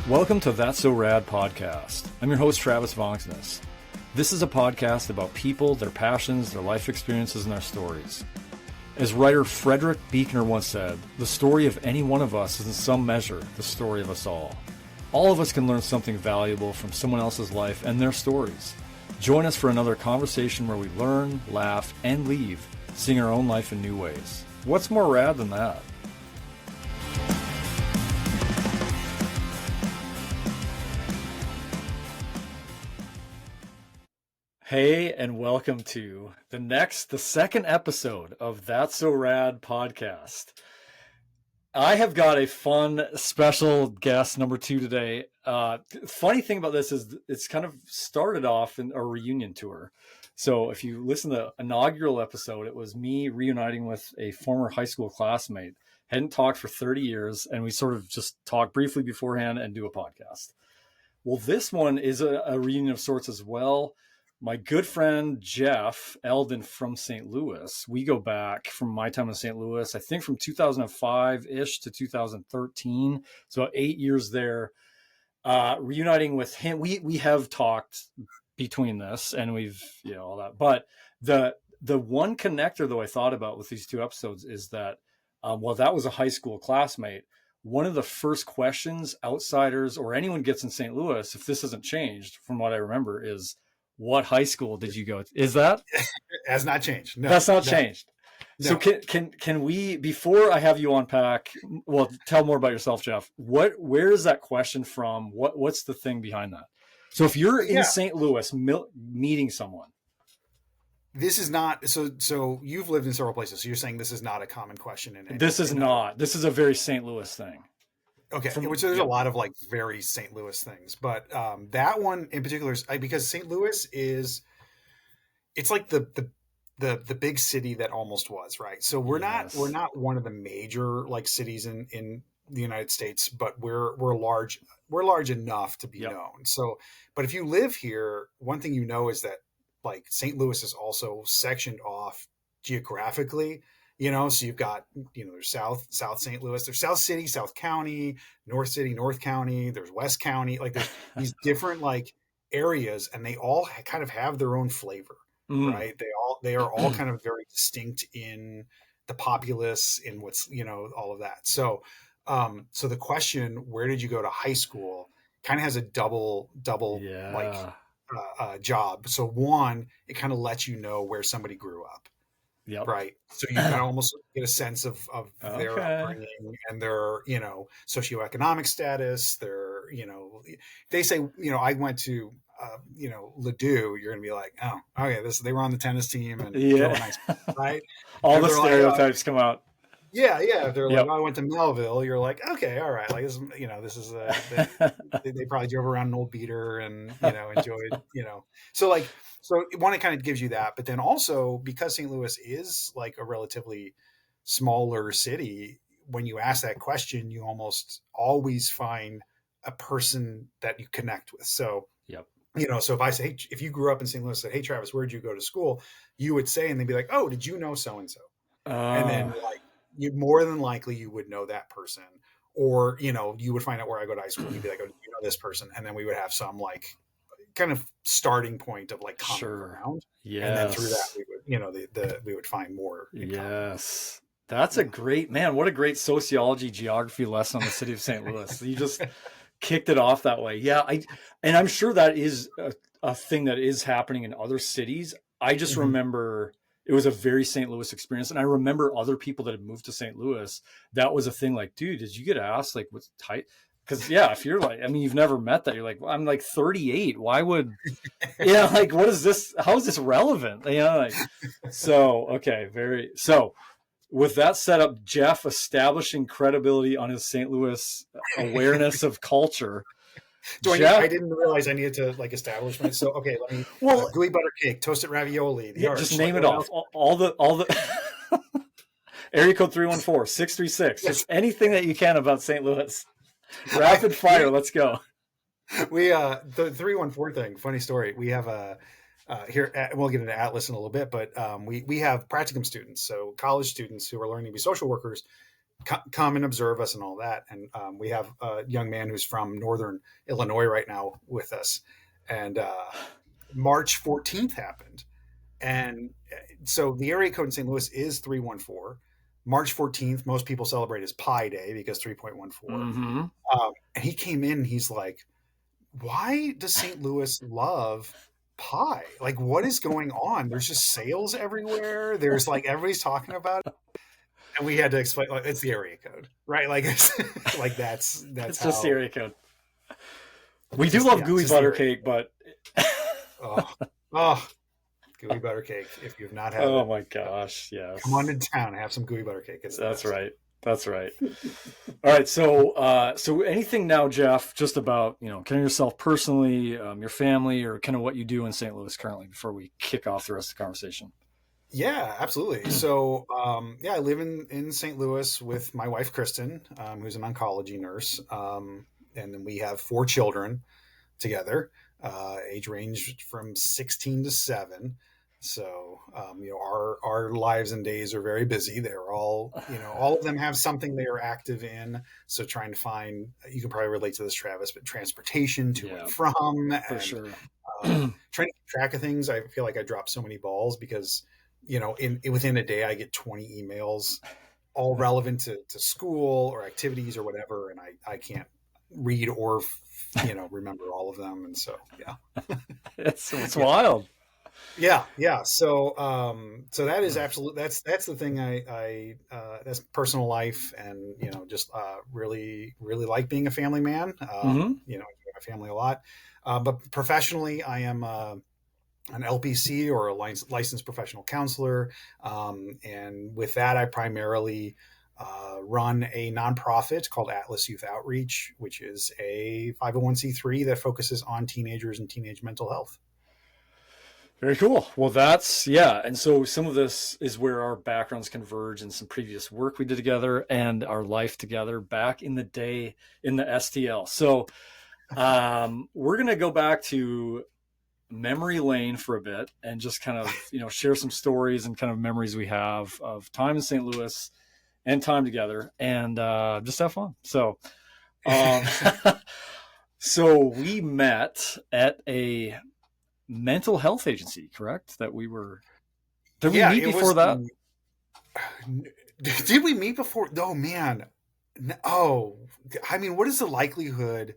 Welcome to That's So Rad podcast. I'm your host, Travis Vonksness. This is a podcast about people, their passions, their life experiences, and their stories. As writer Frederick Buechner once said, the story of any one of us is in some measure the story of us all. All of us can learn something valuable from someone else's life and their stories. Join us for another conversation where we learn, laugh, and leave, seeing our own life in new ways. What's more rad than that? Hey, and welcome to the second episode of That's So Rad podcast. I have got a fun special guest, number 2 today. Funny thing about this is it's kind of started off in a reunion tour. So if you listen to the inaugural episode, it was me reuniting with a former high school classmate. Hadn't talked for 30 years, and we sort of just talk briefly beforehand and do a podcast. Well, this one is a reunion of sorts as well. My good friend, Jeff Elden from St. Louis, we go back from my time in St. Louis, I think from 2005-ish to 2013. So 8 years there, reuniting with him. We have talked between this and we've, all that. But the one connector though I thought about with these 2 episodes is that, that was a high school classmate. One of the first questions outsiders or anyone gets in St. Louis, if this hasn't changed from what I remember, is, what high school did you go to? Is that? Has not changed. No, that's not changed. No. So can we, before I have you unpack, well, tell more about yourself, Jeff. Where is that question from? What's the thing behind that? So if you're in St. Louis meeting someone. This is not, so you've lived in several places. So you're saying this is not a common question. This is not. This is a very St. Louis thing. Okay, which there's a lot of like very St. Louis things, but that one in particular is because St. Louis it's like the big city that almost was, right? So we're not one of the major like cities in the United States, but we're large enough to be known. So, but if you live here, one thing is that like St. Louis is also sectioned off geographically. So you've got, there's South St. Louis, there's South City, South County, North City, North County, there's West County, like there's these different like areas, and they all kind of have their own flavor, right? They are all kind of very distinct in the populace, in what's, all of that. So, so the question, where did you go to high school, kind of has a double job. So one, it kind of lets you know where somebody grew up. Yep. Right. So you can almost get a sense of their upbringing and their, socioeconomic status, their, they say, I went to, Ladue, you're going to be like, oh, okay, they were on the tennis team and nice, right? All the stereotypes come out. Yeah. If they're like, I went to Melville, you're like, okay, all right. Like this is they probably drove around an old beater and, enjoyed, So one, it kind of gives you that, but then also because St. Louis is like a relatively smaller city, when you ask that question, you almost always find a person that you connect with. So, so if I say, hey, if you grew up in St. Louis, said, hey, Travis, where'd you go to school? You would say, and they'd be like, oh, did you know so-and-so? And then like you more than likely you would know that person, or, you would find out where I go to high school and you'd be like, oh, do you know this person? And then we would have some like kind of starting point of like common ground. Yes. And then through that we would, we would find more. Yes. That's a great, man. What a great sociology geography lesson on the city of St. Louis. You just kicked it off that way. Yeah. And I'm sure that is a thing that is happening in other cities. I just remember it was a very St. Louis experience. And I remember other people that had moved to St. Louis. That was a thing like, dude, did you get asked like what's tight? Because if you're like, I mean, you've never met that. You're like, well, I'm like 38. Why would, like, what is this? How is this relevant? So with that setup, Jeff establishing credibility on his St. Louis awareness of culture. I didn't realize I needed to like establish myself. Okay, let me. Gooey butter cake, toasted ravioli. Just name it off. All the area code 314-636. Just anything that you can about St. Louis. Rapid fire, let's go. We the 314 thing, funny story. We have here we'll get into Atlas in a little bit, but we have practicum students, so college students who are learning to be social workers come and observe us and all that. And we have a young man who's from Northern Illinois right now with us. And March 14th happened. And so the area code in St. Louis is 314. March 14th, most people celebrate as Pi Day because 3.14. Mm-hmm. And he came in and he's like, why does St. Louis love pie? Like, what is going on? There's just sales everywhere. There's like, everybody's talking about it. And we had to explain, like, it's the area code, right? Like, like that's it's how, just the area code. We do love gooey butter cake, but gooey butter cake. If you've not had oh my gosh, yes. Come on in town and have some gooey butter cake. That's right. That's right. All right. So, so anything now, Jeff, just about, kind of yourself personally, your family, or kind of what you do in St. Louis currently before we kick off the rest of the conversation. Yeah, absolutely. So, I live in St. Louis with my wife, Kristen, who's an oncology nurse. And then we have 4 children together, age range from 16 to 7. So, our lives and days are very busy. They're all, all of them have something they are active in. So trying to find, you can probably relate to this, Travis, but transportation to and from, for and sure. Trying to keep track of things. I feel like I drop so many balls because, within a day, I get 20 emails, all relevant to school or activities or whatever. And I can't read or, remember all of them. And so, yeah, it's wild. Yeah. So that is that's the thing I that's personal life, and just really like being a family man. My family a lot, but professionally, I am an LPC, or a licensed professional counselor, and with that, I primarily run a nonprofit called Atlas Youth Outreach, which is a 501c3 that focuses on teenagers and teenage mental health. Very cool. Well, and so some of this is where our backgrounds converge, and some previous work we did together and our life together back in the day in the STL. So we're going to go back to memory lane for a bit and just kind of, share some stories and kind of memories we have of time in St. Louis and time together, and just have fun. So, so we met at a mental health agency, correct? Did we meet before that? Did we meet before? Oh man. Oh, I mean, what is the likelihood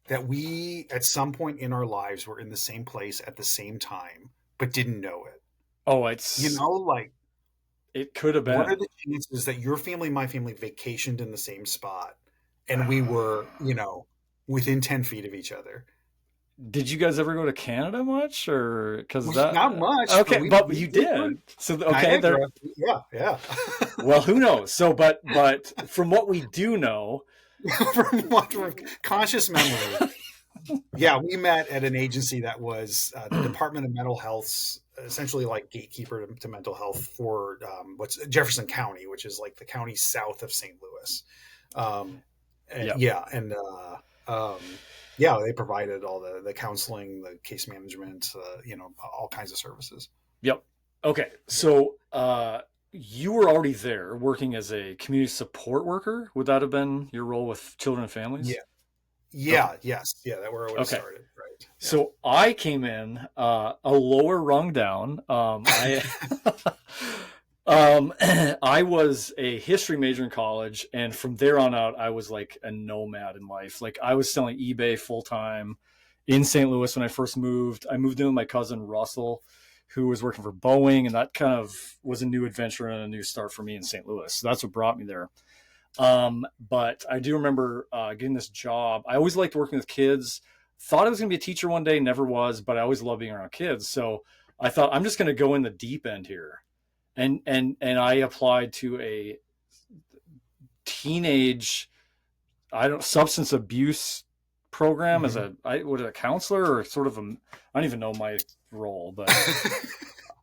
that we at some point in our lives were in the same place at the same time but didn't know it? Oh, it's it could have been. What are the chances that your family and my family vacationed in the same spot and we were, within 10 feet of each other? Did you guys ever go to Canada much, or because not much? Okay, but you did. So okay, there. Yeah. Well, who knows? So, but from what we do know, from conscious memory, yeah, we met at an agency that was the Department of Mental Health's essentially like gatekeeper to mental health for what's Jefferson County, which is like the county south of St. Louis. They provided all the counseling, the case management, all kinds of services. Yep. Okay. So you were already there working as a community support worker. Would that have been your role with children and families? Yeah. Okay. Yes. Yeah. That where I would have started. Right. Yeah. So I came in a lower rung down. I was a history major in college, and from there on out, I was like a nomad in life. Like I was selling eBay full time in St. Louis when I first moved. I moved in with my cousin Russell, who was working for Boeing, and that kind of was a new adventure and a new start for me in St. Louis. So that's what brought me there. But I do remember getting this job. I always liked working with kids. Thought I was going to be a teacher one day, never was, but I always loved being around kids. So I thought I'm just going to go in the deep end here. And I applied to a teenage, substance abuse program as a counselor, or sort of I don't even know my role, but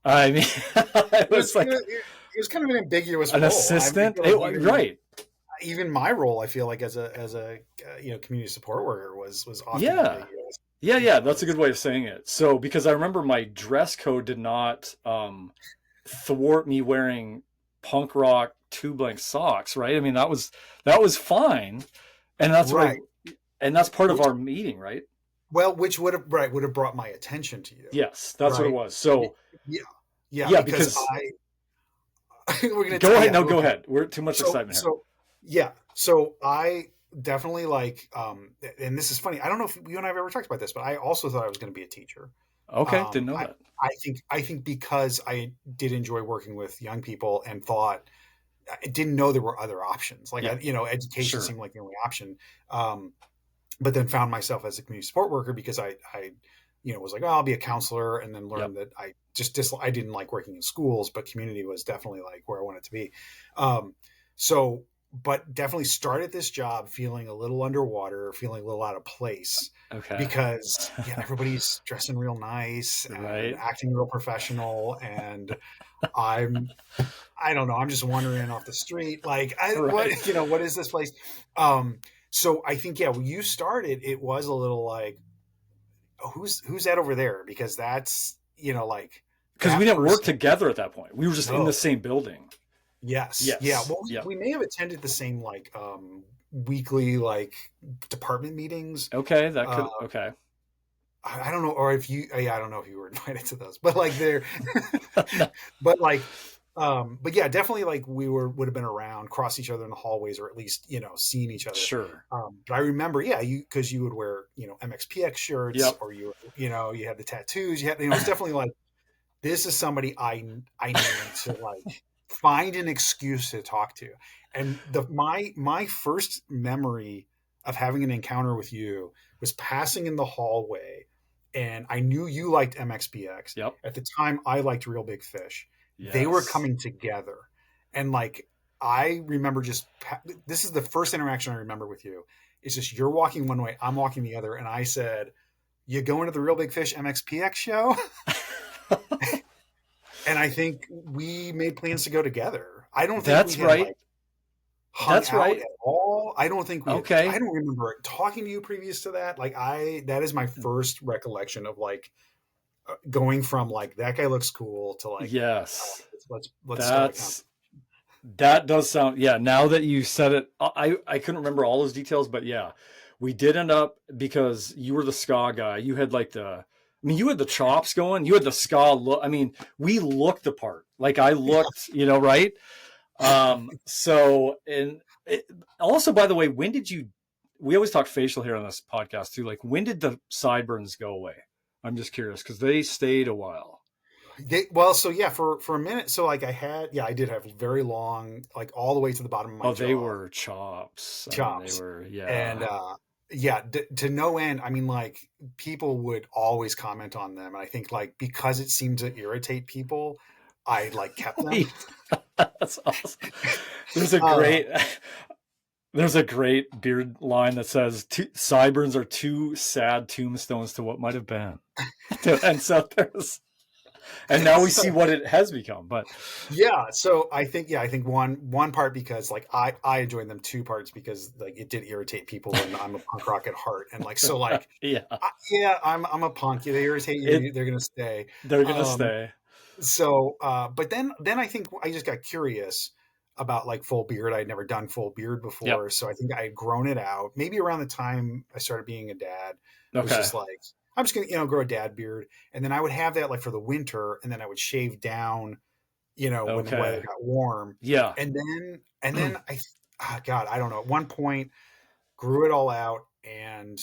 I mean, it was kind of an ambiguous an role. assistant, right? Even my role, I feel like as a community support worker was often ambiguous. Yeah. That's a good way of saying it. So because I remember my dress code did not thwart me wearing punk rock 2 blank socks, right? I mean, that was fine. And that's right. and that's part of Which, our meeting, right? well, which would have brought my attention to you, Yes, that's what it right? was. So Yeah, yeah, yeah, because because we're gonna go ahead. yeah, No, go okay. ahead. We're too much So excitement here. so yeah, so I definitely like, and this is funny. I don't know if you and I have ever talked about this, but I also thought I was going to be a teacher. Okay, didn't Um, know I, that. I think because I did enjoy working with young people and thought I didn't know there were other options. Like, Yeah, education sure. seemed like the only option. Um, but then found myself as a community support worker because I was like, oh, I'll be a counselor, and then Yep. learned that I didn't like working in schools, but community was definitely like where I wanted to be. Um, so, but definitely started this job feeling a little underwater, feeling a little out of place Okay. because everybody's dressing real nice and Right. acting real professional, and I'm I don't know. I'm just wandering off the street. Like, Right. what is this place? Um, so I think, when you started, it was a little like, oh, who's that over there? Because that's, like Because we that didn't work person. together at that point. We were just in the No. same building. Yes. Yeah. Yes. Well, Yep. we may have attended the same like weekly like department meetings. Okay, that Uh, could. Okay. I don't know, or if you, I don't know if you were invited to those, but like they're, No. but like, but yeah, definitely like would have been around, cross each other in the hallways, or at least seeing each other. Sure. But I remember, because you would wear MXPX shirts, Yep. or you had the tattoos, it was definitely like, this is somebody I need to like find an excuse to talk to. And my first memory of having an encounter with you was passing in the hallway, and I knew you liked MXPX. Yep. At the time, I liked Real Big Fish. They were Yes. coming together, and like I remember this is the first interaction I remember with you. It's just you're walking one way, I'm walking the other, and I said, "You going to the Real Big Fish MXPX show?" And I think we made plans to go together. I don't think we That's had right. like hung That's out right. at all. I don't think I Okay. don't remember talking to you previous to that. Like that is my first recollection of like going from like that guy looks cool to like, Yes. let's start a conversation. That's that does sound, yeah, now that you said it, I couldn't remember all those details, but yeah, we did end up, because you were the ska guy. You had like you had the chops going, you had the ska look. I mean, we looked the part. Like I looked, right? So, and also, by the way, when did you, we always talk facial hair on this podcast too. Like, when did the sideburns go away? I'm just curious because they stayed a while. So yeah, for a minute. So like I did have very long, like all the way to the bottom of my Oh, they jaw, were chops. I mean, they chops. were, And yeah. to no end. I mean, like people would always comment on them, and I think like because it seemed to irritate people, I like kept them. Wait, that's awesome. There's a uh, great, there's a great beard line that says, "Sideburns are two sad tombstones to what might have been," and so there's, and now we see so what it has become. But so I think one part because like I enjoyed them, two parts because like it did irritate people, and I'm a punk rock at heart, and like so like yeah, I'm a punk. They irritate it you, they're gonna stay. they're gonna Um, stay. but then I think I just got curious about like full beard. I'd never done full beard Yep. before, so I think I had grown it out. Maybe around the time I started being a dad, was Okay. just like, I'm just gonna grow a dad beard, and then I would have that like for the winter, and then I would shave down, when the weather Okay. got warm, Yeah. and then God, I don't know. At one point, grew it all out and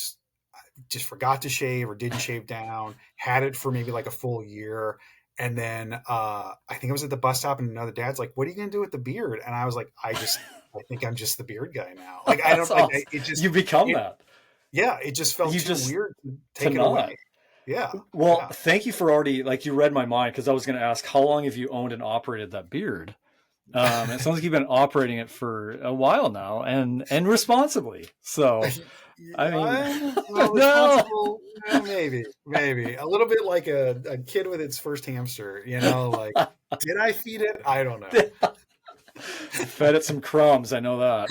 just forgot to shave or didn't shave down, had it for maybe like a full year. And then I think I was at the bus stop, and another dad's like, "What are you going to do with the beard?" And I was like, I think I'm just the beard guy now. Like, I That's don't like awesome. it just, You become it, that. yeah, it just felt You too just weird to to take it not. away. Yeah. Well, Yeah. thank you for already, like, you read my mind, because I was going to ask, how long have you owned and operated that beard? It sounds like you've been operating it for a while now, and responsibly. So, I mean, Well, no, responsible, maybe a little bit like a kid with its first hamster, like, did I feed it? I don't know. fed it some crumbs. I know that.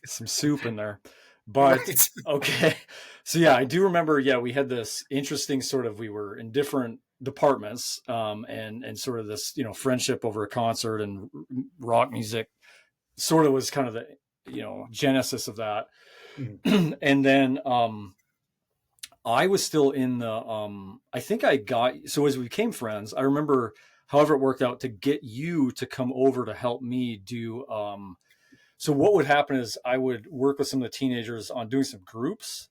Some soup in there, but Right. okay. So yeah, I do remember. Yeah, we had this interesting sort of. We were in different departments, and sort of this, friendship over a concert and rock music sort of was kind of the, genesis of that. Mhm. And then, I was still in the, I think I got, so as we became friends, I remember, however it worked out, to get you to come over to help me do, so what would happen is I would work with some of the teenagers on doing some groups,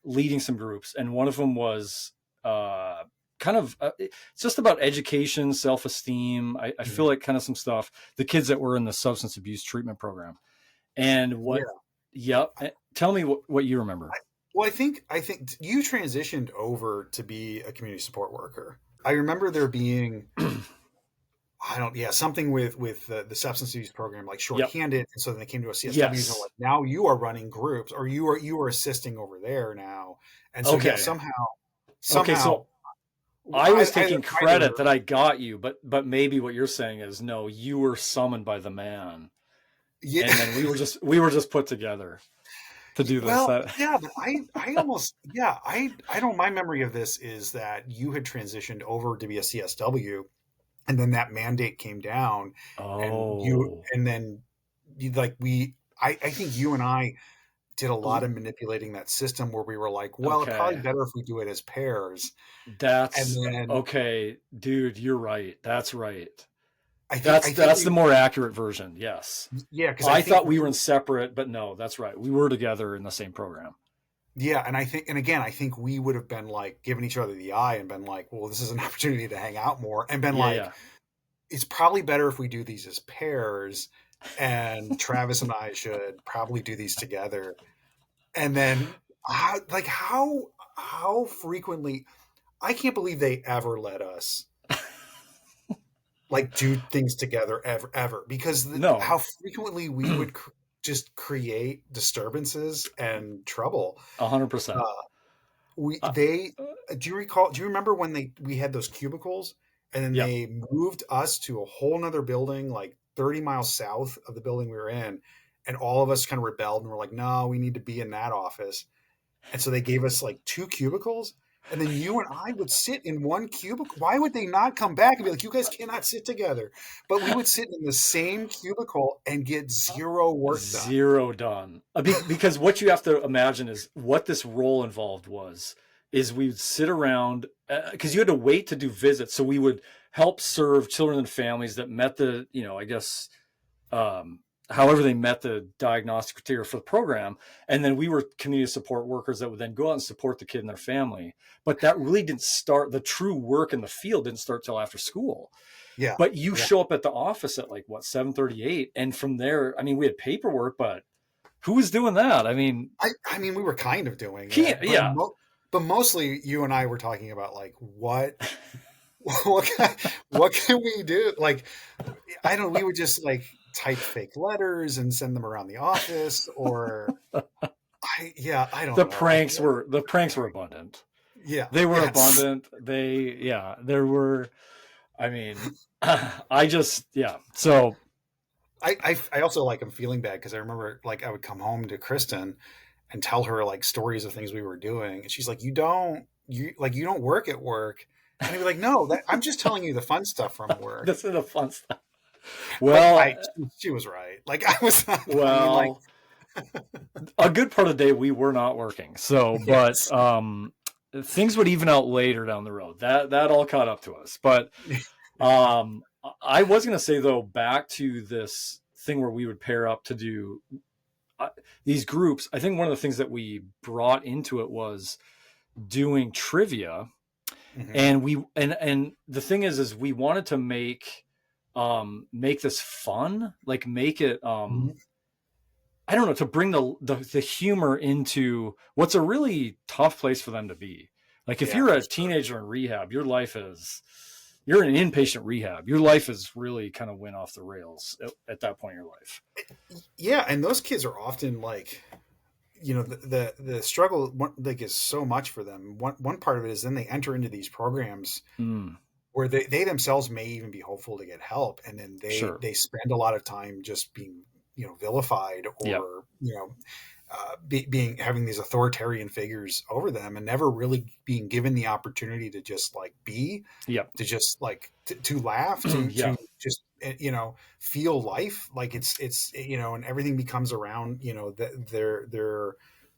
leading some groups. And one of them was, kind of, it's just about education, self-esteem. I feel Mhm. like kind of some stuff, the kids that were in the substance abuse treatment program. And what, Yeah. yep. Tell me what you remember. Well, I think you transitioned over to be a community support worker. I remember there being something with the substance abuse program like Yep. shorthanded, and so then they came to a CSWs and were Yes. like, now you are running groups, or you are assisting over there now, and so yeah, Okay. somehow Okay. somehow So I I was taking either credit that I got you, but maybe what you're saying is no, you were summoned by the man, yeah. and then we were just put together to do this. Well, That yeah, but I almost yeah I don't, my memory of this is that you had transitioned over to be a CSW, and then that mandate came down, oh, and then you like we I think you and I did a lot of manipulating that system where we were like, well, it's probably okay. better if we do it as pairs. And That's then okay, dude. You're right. That's right. I think That's I think that's the we more accurate version. Yes. yeah, because I I think thought we were we in separate, but no, that's right. We were together in the same program. yeah, and I think, and again, I think we would have been like giving each other the eye and been like, well, this is an opportunity to hang out more, and been Yeah, like, yeah. it's probably better if we do these as pairs, and Travis and I should probably do these together. And then like how frequently, I can't believe they ever let us like do things together ever, because No, how frequently we would just create disturbances and trouble. 100%. Uh, we Uh, they do you remember when we had those cubicles, and then yep. they moved us to a whole nother building like 30 miles south of the building we were in, and all of us kind of rebelled and were like, no, we need to be in that office. And so they gave us like two cubicles, and then you and I would sit in one cubicle. Why would they not come back and be like, you guys cannot sit together? But we would sit in the same cubicle and get zero work done. Zero done. Because what you have to imagine is what this role involved is we would sit around, because you had to wait to do visits. So we would help serve children and families that met the, I guess, um, however they met the diagnostic criteria for the program. And then we were community support workers that would then go out and support the kid and their family. But that really didn't start, the true work in the field didn't start till after school. Yeah. But you Yeah. show up at the office at like what, 7:38, and from there, I mean, we had paperwork, but who was doing that? I mean, I mean, we were kind of doing can't, it, but yeah. but mostly you and I were talking about like what can, what can we do? Like, I don't. We would just like type fake letters and send them around the office, or I don't the know. I pranks were the pranks were abundant. yeah, They were yes. abundant. There were. I mean, I just, yeah. So I also like, I'm feeling bad because I remember like I would come home to Kristen and tell her like stories of things we were doing, and she's like, you don't work at work," and I'd be like, "No, I'm just telling you the fun stuff from work." this is the fun stuff. But Well, she was right. Like I was not. I mean, like well, a good part of the day we were not working. So, but yes. things would even out later down the road. That all caught up to us. But I was going to say though, back to this thing where we would pair up to do uh, these groups. I think one of the things that we brought into it was doing trivia, Mhm. and and the thing is we wanted to make this fun, like make it Mhm. I don't know, to bring the humor into what's a really tough place for them to be. Like if Yeah, you're for a sure. teenager in rehab, you're in inpatient rehab. Your life is really kind of went off the rails at that point in your life. Yeah, and those kids are often like, the struggle like is so much for them. One part of it is then they enter into these programs Mm, where they themselves may even be hopeful to get help, and then they sure. they spend a lot of time just being vilified, Yep. or being having these authoritarian figures over them and never really being given the opportunity to just like be, Yep. to just like to laugh, Yeah. to just feel life. Like it's and everything becomes around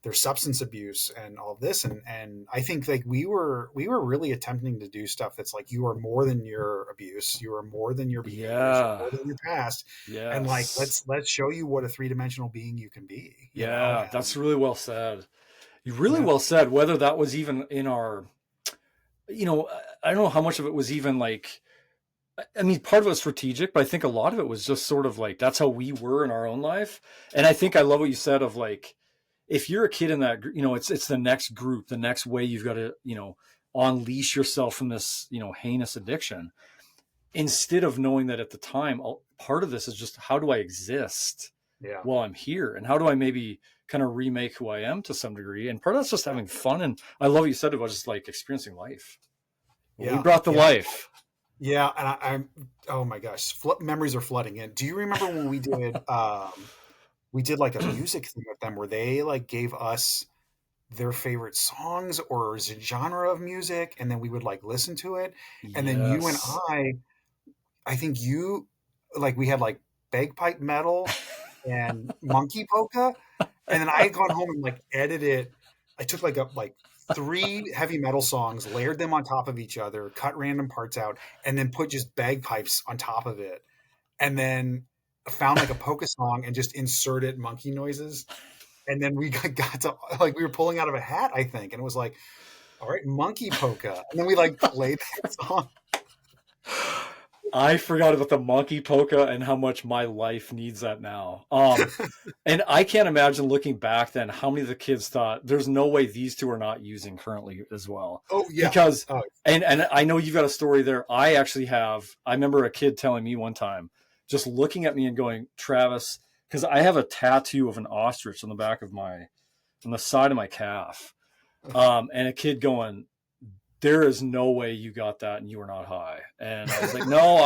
their substance abuse and all of this, and I think like we were really attempting to do stuff that's like, you are more than your abuse, you are more than your behaviors, you're Yeah. more than your past, and like Yes. let's show you what a three-dimensional being you can be. Yeah, And that's really well said. You really yeah, well said. Whether that was even in our, I don't know how much of it was even like, I mean, part of it was strategic, but I think a lot of it was just sort of like, that's how we were in our own life. And I think I love what you said of like, if you're a kid in that, it's the next group, the next way you've got to, unleash yourself from this, heinous addiction. Instead of knowing that at the time, part of this is just, how do I exist yeah, while I'm here? And how do I maybe kind of remake who I am to some degree? And part of that's just having fun. And I love what you said about just like experiencing life. We yeah, brought the yeah. life. Yeah, and I'm oh my gosh, memories are flooding in. Do you remember when we did like a music thing with them where they like gave us their favorite songs or genre of music, and then we would like listen to it, and then you and Yes. I think you like we had like bagpipe metal and monkey polka, and then I had gone home and like edited. I took like three heavy metal songs, layered them on top of each other, cut random parts out, and then put just bagpipes on top of it, and then found like a polka song and just inserted monkey noises. And then we got to like we were pulling out of a hat, I think, and it was like, all right, monkey polka, and then we like played that song. I forgot about the monkey polka and how much my life needs that now. And I can't imagine looking back then how many of the kids thought there's no way these two are not using currently as well. Oh yeah. Because Oh, and I know you've got a story there. I actually have. I remember a kid telling me one time, just looking at me and going, Travis, because I have a tattoo of an ostrich on the back of on the side of my calf. And a kid going, there is no way you got that and you were not high. And I was like, no,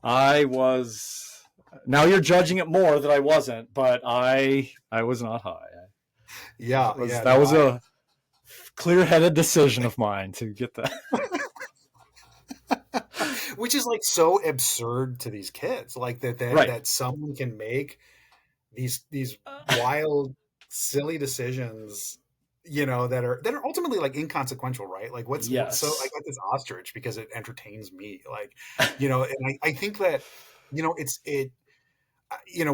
I was. Now you're judging it more that I wasn't, but I was not high. yeah, That no, was a clear-headed decision of mine to get that. which is like so absurd to these kids, like Right. that someone can make these wild, silly decisions, that are ultimately like inconsequential, right? Like what's so I Yes. got this ostrich because it entertains me, like, and I think that it's it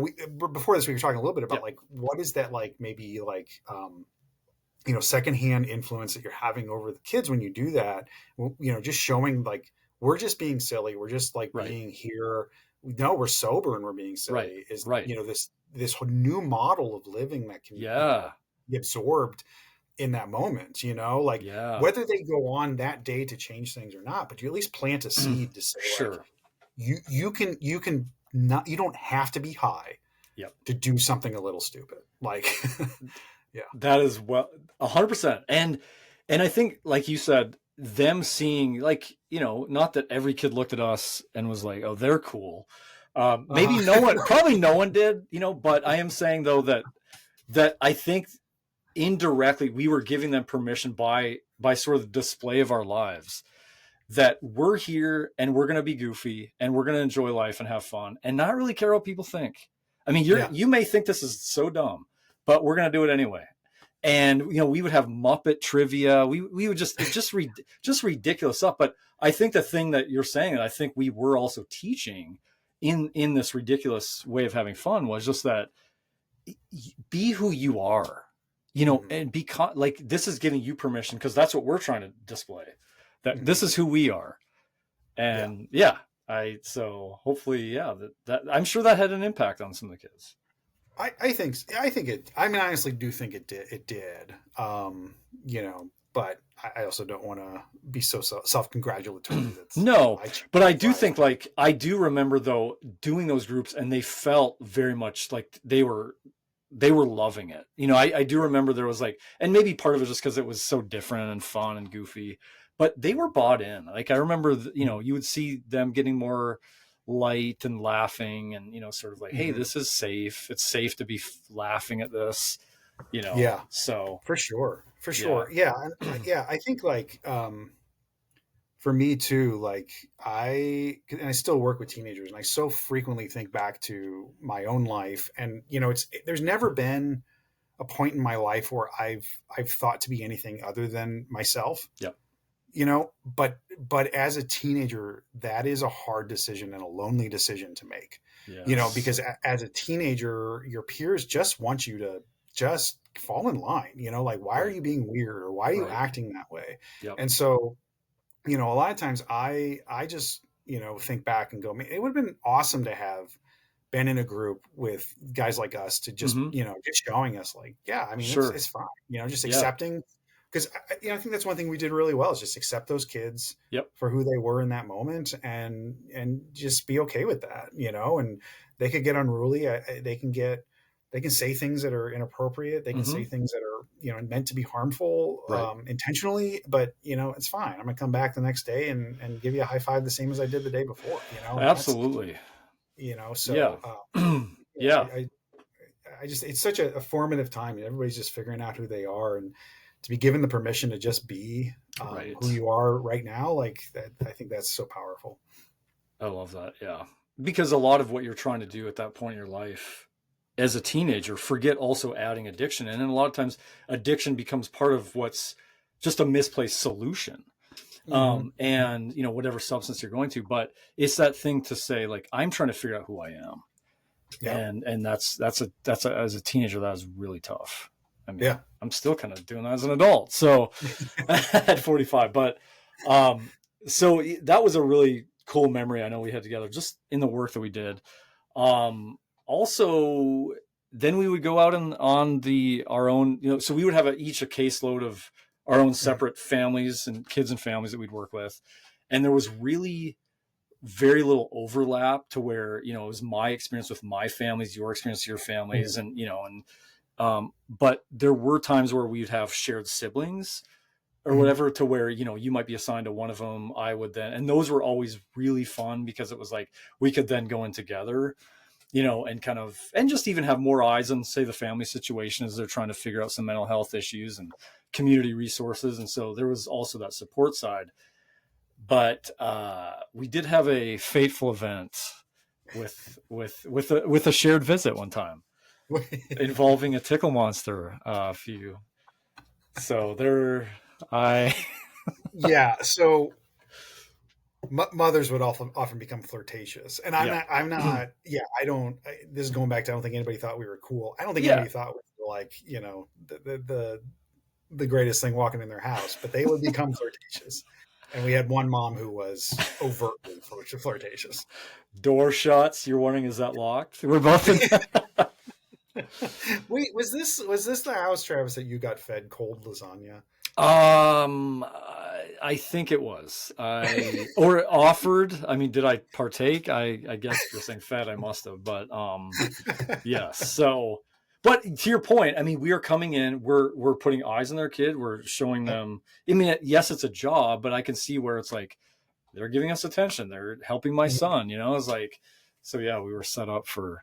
we before this we were talking a little bit about Yep. like what is that like maybe like secondhand influence that you're having over the kids when you do that. Just showing like we're just being silly, we're just like Right. being here, no, we're sober and we're being Right. silly, is Right. this new model of living that can Yeah. be absorbed in that moment, like Yeah. whether they go on that day to change things or not, but you at least plant a seed to say like Sure. you can not, you don't have to be high Yep. to do something a little stupid, like yeah, That is 100%. And I think, like you said, them seeing like, not that every kid looked at us and was like, oh, they're cool. Maybe no one, probably no one did, but I am saying though that I think indirectly we were giving them permission by sort of the display of our lives, that we're here and we're going to be goofy and we're going to enjoy life and have fun and not really care what people think. I mean, yeah, you may think this is so dumb, but we're going to do it anyway. And we would have Muppet trivia. We would just ridiculous stuff. But I think the thing that you're saying that I think we were also teaching in this ridiculous way of having fun was just that be who you are, and be like, this is giving you permission because that's what we're trying to display, that this is who we are. And so hopefully, that I'm sure that had an impact on some of the kids. I think it. I mean, I honestly do think it did. It did. But I also don't want to be so self-congratulatory. No, but I do think, life. like, I do remember though doing those groups, and they felt very much like they were loving it. I do remember there was like, and maybe part of it was just because it was so different and fun and goofy, but they were bought in. Like I remember, you would see them getting more light and laughing and, you know, sort of like, hey, Mhm. this is safe. It's safe to be laughing at this, you know. Yeah, So for sure. For yeah. sure. Yeah. Yeah. I think like, for me too, like and I still work with teenagers, and I so frequently think back to my own life, and you know, there's never been a point in my life where I've thought to be anything other than myself, Yep. you know, but as a teenager, that is a hard decision and a lonely decision to make, you know, Yes. because as a teenager, your peers just want you to just fall in line, you know, like, why are Right. you being weird, or why are you Right. acting that way? Yep. And so, you know, a lot of times I just, you know, think back and go, man, it would have been awesome to have been in a group with guys like us to just, Mm-hmm. you know, just showing us like, yeah, I mean, Sure. it's fine, you know, just Yeah. accepting, because you know, I think that's one thing we did really well, is just accept those kids Yep. for who they were in that moment, and just be okay with that, you know. And they could get unruly, they can say things that are inappropriate, they can Mm-hmm. say things that are, you know, meant to be harmful, Right. intentionally, but you know, it's fine. I'm gonna come back the next day and give you a high five the same as I did the day before, you know. And that's, Absolutely. you know, Yeah. so Yeah. I just, it's such a formative time, and everybody's just figuring out who they are, and to be given the permission to just be, who Right. you are right now, like that, I think that's so powerful. I love that. Yeah. Because a lot of what you're trying to do at that point in your life as a teenager, forget also adding addiction. And then a lot of times addiction becomes part of what's just a misplaced solution. Hmm. And you know, whatever substance you're going to, but it's that thing to say, like, I'm trying to figure out who I am. Yeah. And as a teenager, that was really tough. I mean, Yeah. I'm still kind of doing that as an adult. So at 45, but, so that was a really cool memory I know we had together just in the work that we did. Also, then we would go out and on our own, you know, so we would have each a caseload of our own Mhm. separate families and kids and families that we'd work with. And there was really very little overlap to where, you know, it was my experience with my families, your experience with your families, Mhm. and, you know, and, but there were times where we'd have shared siblings or Mhm. whatever, to where, you know, you might be assigned to one of them. I would then, and those were always really fun because it was like, we could then go in together, you know, and kind of, and just even have more eyes on, say, the family situation as they're trying to figure out some mental health issues and community resources. And so there was also that support side. But we did have a fateful event with a shared visit one time involving a tickle monster. So there, I Yeah. So mothers would often become flirtatious, and yeah. I'm not, yeah, I don't, this is going back to, I don't think anybody thought we were cool. I don't think Yeah. anybody thought we were like, you know, the greatest thing walking in their house, but they would become flirtatious. And we had one mom who was overtly flirtatious. Door shuts. You're wondering, is that locked? We're both in. Wait, was this the house, Travis, that you got fed cold lasagna? I think it was. Or offered. I mean, did I partake? I guess you're saying fed. I must have, but yes. So, but to your point, I mean, we are coming in. We're putting eyes on their kid. We're showing Yep. them. I mean, yes, it's a job, but I can see where it's like they're giving us attention. They're helping my Mhm. son. You know, it's like, so yeah, we were set up for.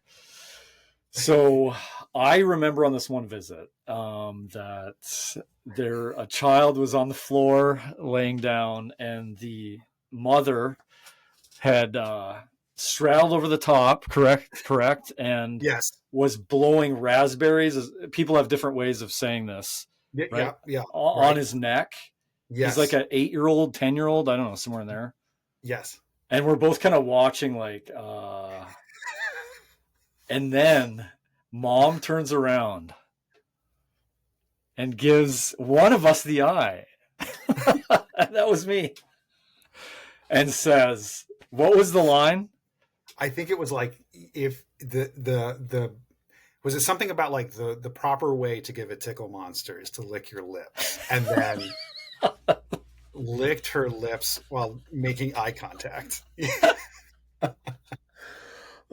So I remember on this one visit, that a child was on the floor laying down, and the mother had straddled over the top, correct, and Yes. was blowing raspberries. People have different ways of saying this, Yeah, right? yeah, yeah. On Right. his neck. He's like Yes. an 8-year-old, 10-year-old, I don't know, somewhere in there. Yes. And we're both kind of watching, like, and then mom turns around and gives one of us the eye. That was me. And says, what was the line? I think it was like, if the was it something about like the proper way to give a tickle monster is to lick your lips, and then licked her lips while making eye contact.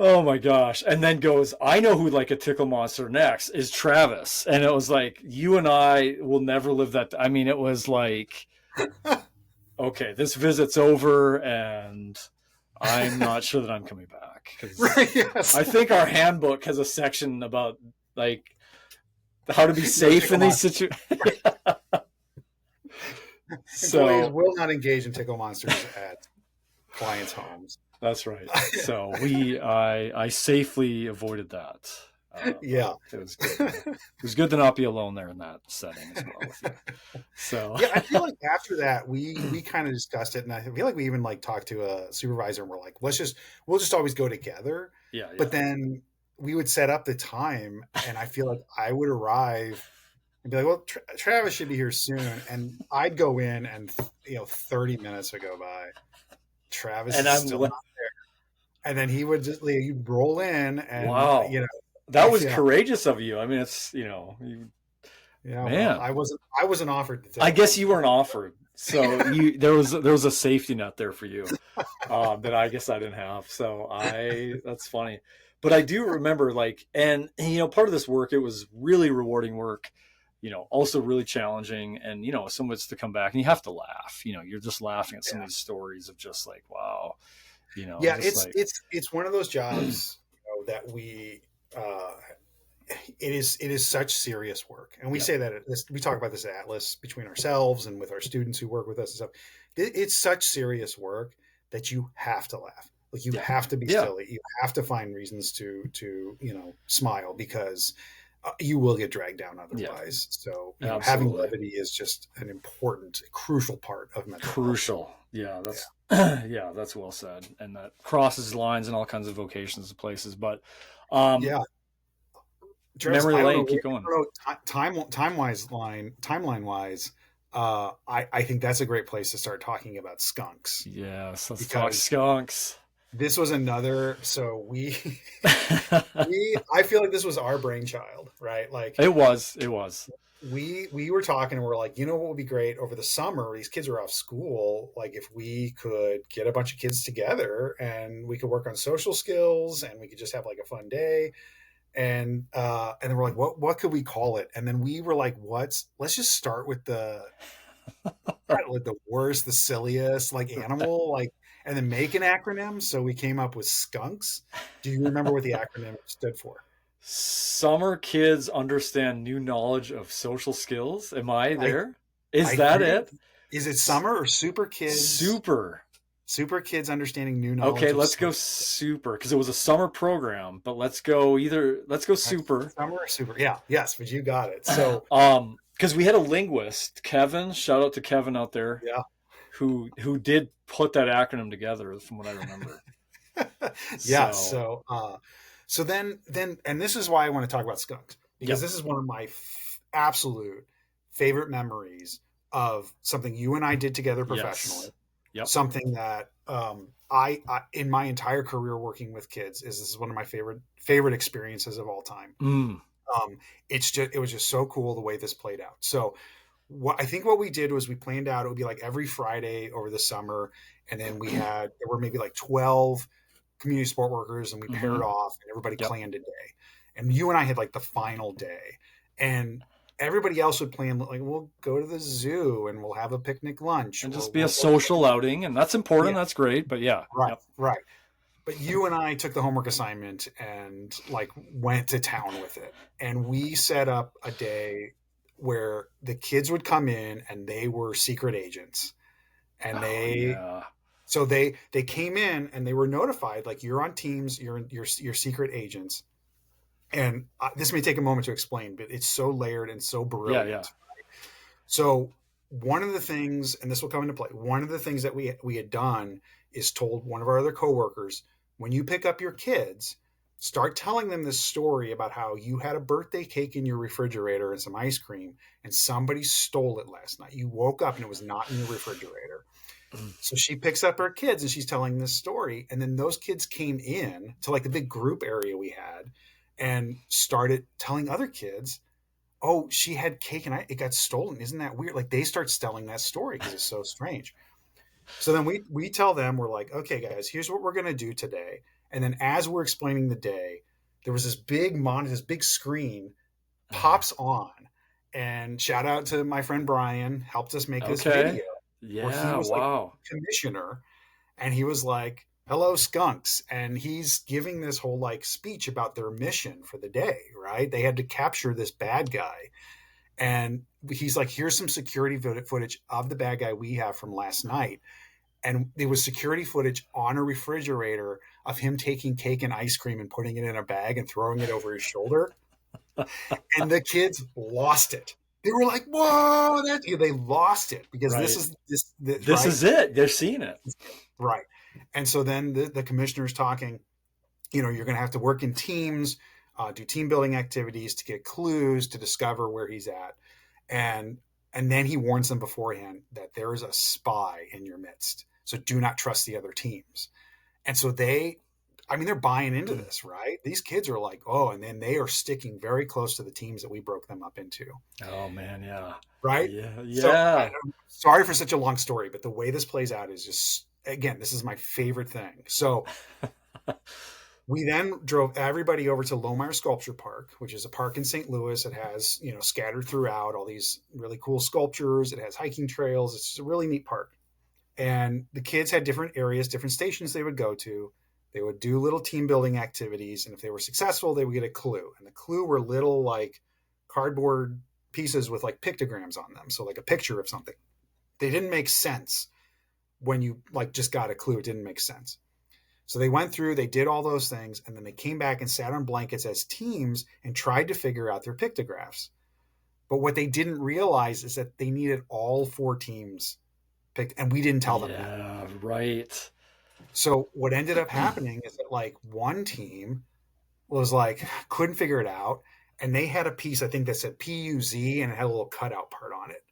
Oh my gosh. And then goes, I know who like a tickle monster next is Travis. And it was like, you and I will never live that. I mean, it was like, okay, this visit's over. And I'm not sure that I'm coming back, because Right, yes. I think our handbook has a section about like how to be safe in these situations. Employees So will not engage in tickle monsters at clients' homes. that's right. So I safely avoided that. Yeah. It was good. It was good to not be alone there in that setting as well with you. So Yeah, I feel like after that we kind of discussed it, and I feel like we even like talked to a supervisor and we're like, we'll just always go together. yeah. But then we would set up the time, and I feel like I would arrive and be like, well, Travis should be here soon, and I'd go in, and 30 minutes would go by. Travis and is I'm still not there, and then he would just he'd roll in, and wow. That was yeah. courageous of you. I mean, it's yeah. Man. Well, I wasn't offered the tickle. I guess you weren't offered. So there was a safety net there for you that I guess I didn't have. So that's funny. But I do remember and part of this work, it was really rewarding work, also really challenging, and someone's to come back and you have to laugh. You're just laughing at some of these stories of just like, wow, Yeah, it's one of those jobs that we it is such serious work, and we say that we talk about this at Atlas between ourselves and with our students who work with us and stuff. It's such serious work that you have to laugh. Like you have to be silly. You have to find reasons to smile, because you will get dragged down otherwise. So having levity is just an important, crucial part of mental health. Yeah, that's that's well said, and that crosses lines in all kinds of vocations and places. But memory lane, keep going. Timeline wise, I think that's a great place to start talking about SKUNKS. Yes, let's talk SKUNKS. This was another. So I feel like this was our brainchild, right? Like it was. We were talking and we're like, what would be great over the summer? These kids are off school. Like if we could get a bunch of kids together and we could work on social skills and we could just have like a fun day. And then we're like, what could we call it? And then we were like, let's just start with the worst, the silliest, like animal, like, and then make an acronym. So we came up with SKUNKS. Do you remember what the acronym stood for? Summer kids understand new knowledge of social skills. Am I there? Is that it? Is it summer or super kids? Super kids understanding new knowledge. Okay, let's go super, because it was a summer program, but let's go super. Summer or super. Yeah. Yes, but you got it. So because we had a linguist, Kevin, shout out to Kevin out there. Yeah. Who did put that acronym together from what I remember. Yeah. So then, and this is why I want to talk about SKUNKS, because this is one of my absolute favorite memories of something you and I did together professionally. Yes. Yep. Something that I in my entire career working with kids this is one of my favorite experiences of all time. It was just so cool the way this played out. So I think what we did was we planned out, it would be like every Friday over the summer. And then there were maybe like 12 community support workers, and we paired off and everybody planned a day. And you and I had like the final day, and everybody else would plan like, we'll go to the zoo and we'll have a picnic lunch and just be a social outing. And that's important. Yeah. That's great. But yeah. Right. But you and I took the homework assignment and like went to town with it. And we set up a day where the kids would come in and they were secret agents, and so they came in and they were notified, like, you're on teams, you're secret agents. And this may take a moment to explain, but it's so layered and so brilliant. Yeah. Right? So one of the things, and this will come into play, one of the things that we had done is told one of our other coworkers, when you pick up your kids, start telling them this story about how you had a birthday cake in your refrigerator and some ice cream, and somebody stole it last night. You woke up and it was not in your refrigerator. So she picks up her kids and she's telling this story. And then those kids came in to like the big group area we had and started telling other kids, oh, she had cake and it got stolen. Isn't that weird? Like they start telling that story because it's so strange. So then we tell them, we're like, okay, guys, here's what we're going to do today. And then as we're explaining the day, there was this big monitor, this big screen pops on, and shout out to my friend Brian, helped us make this video. Yeah, wow. Like commissioner. And he was like, hello, skunks. And he's giving this whole like speech about their mission for the day, right? They had to capture this bad guy. And he's like, here's some security footage of the bad guy we have from last night. And it was security footage on a refrigerator of him taking cake and ice cream and putting it in a bag and throwing it over his shoulder. And the kids lost it. They were like, whoa, they lost it because Right. this is this This right? is it. They're seeing it. Right. And so then the commissioner's talking, you're going to have to work in teams, do team building activities to get clues to discover where he's at. And then he warns them beforehand that there is a spy in your midst. So do not trust the other teams. And so they're buying into this, right? These kids are like, oh, and then they are sticking very close to the teams that we broke them up into. Oh man, yeah. Right? Yeah. So, I'm sorry for such a long story, but the way this plays out is just, again, this is my favorite thing. So we then drove everybody over to Lohmeyer Sculpture Park, which is a park in St. Louis. It has, scattered throughout all these really cool sculptures. It has hiking trails. It's a really neat park. And the kids had different areas, different stations they would go to. They would do little team building activities. And if they were successful, they would get a clue. And the clue were little like cardboard pieces with like pictograms on them. So like a picture of something. They didn't make sense when you like just got a clue. It didn't make sense. So they went through, they did all those things, and then they came back and sat on blankets as teams and tried to figure out their pictographs. But what they didn't realize is that they needed all 4 teams picked, and we didn't tell them that. Yeah, right. So what ended up happening is that like one team was like, couldn't figure it out. And they had a piece, I think that said PUZ and it had a little cutout part on it.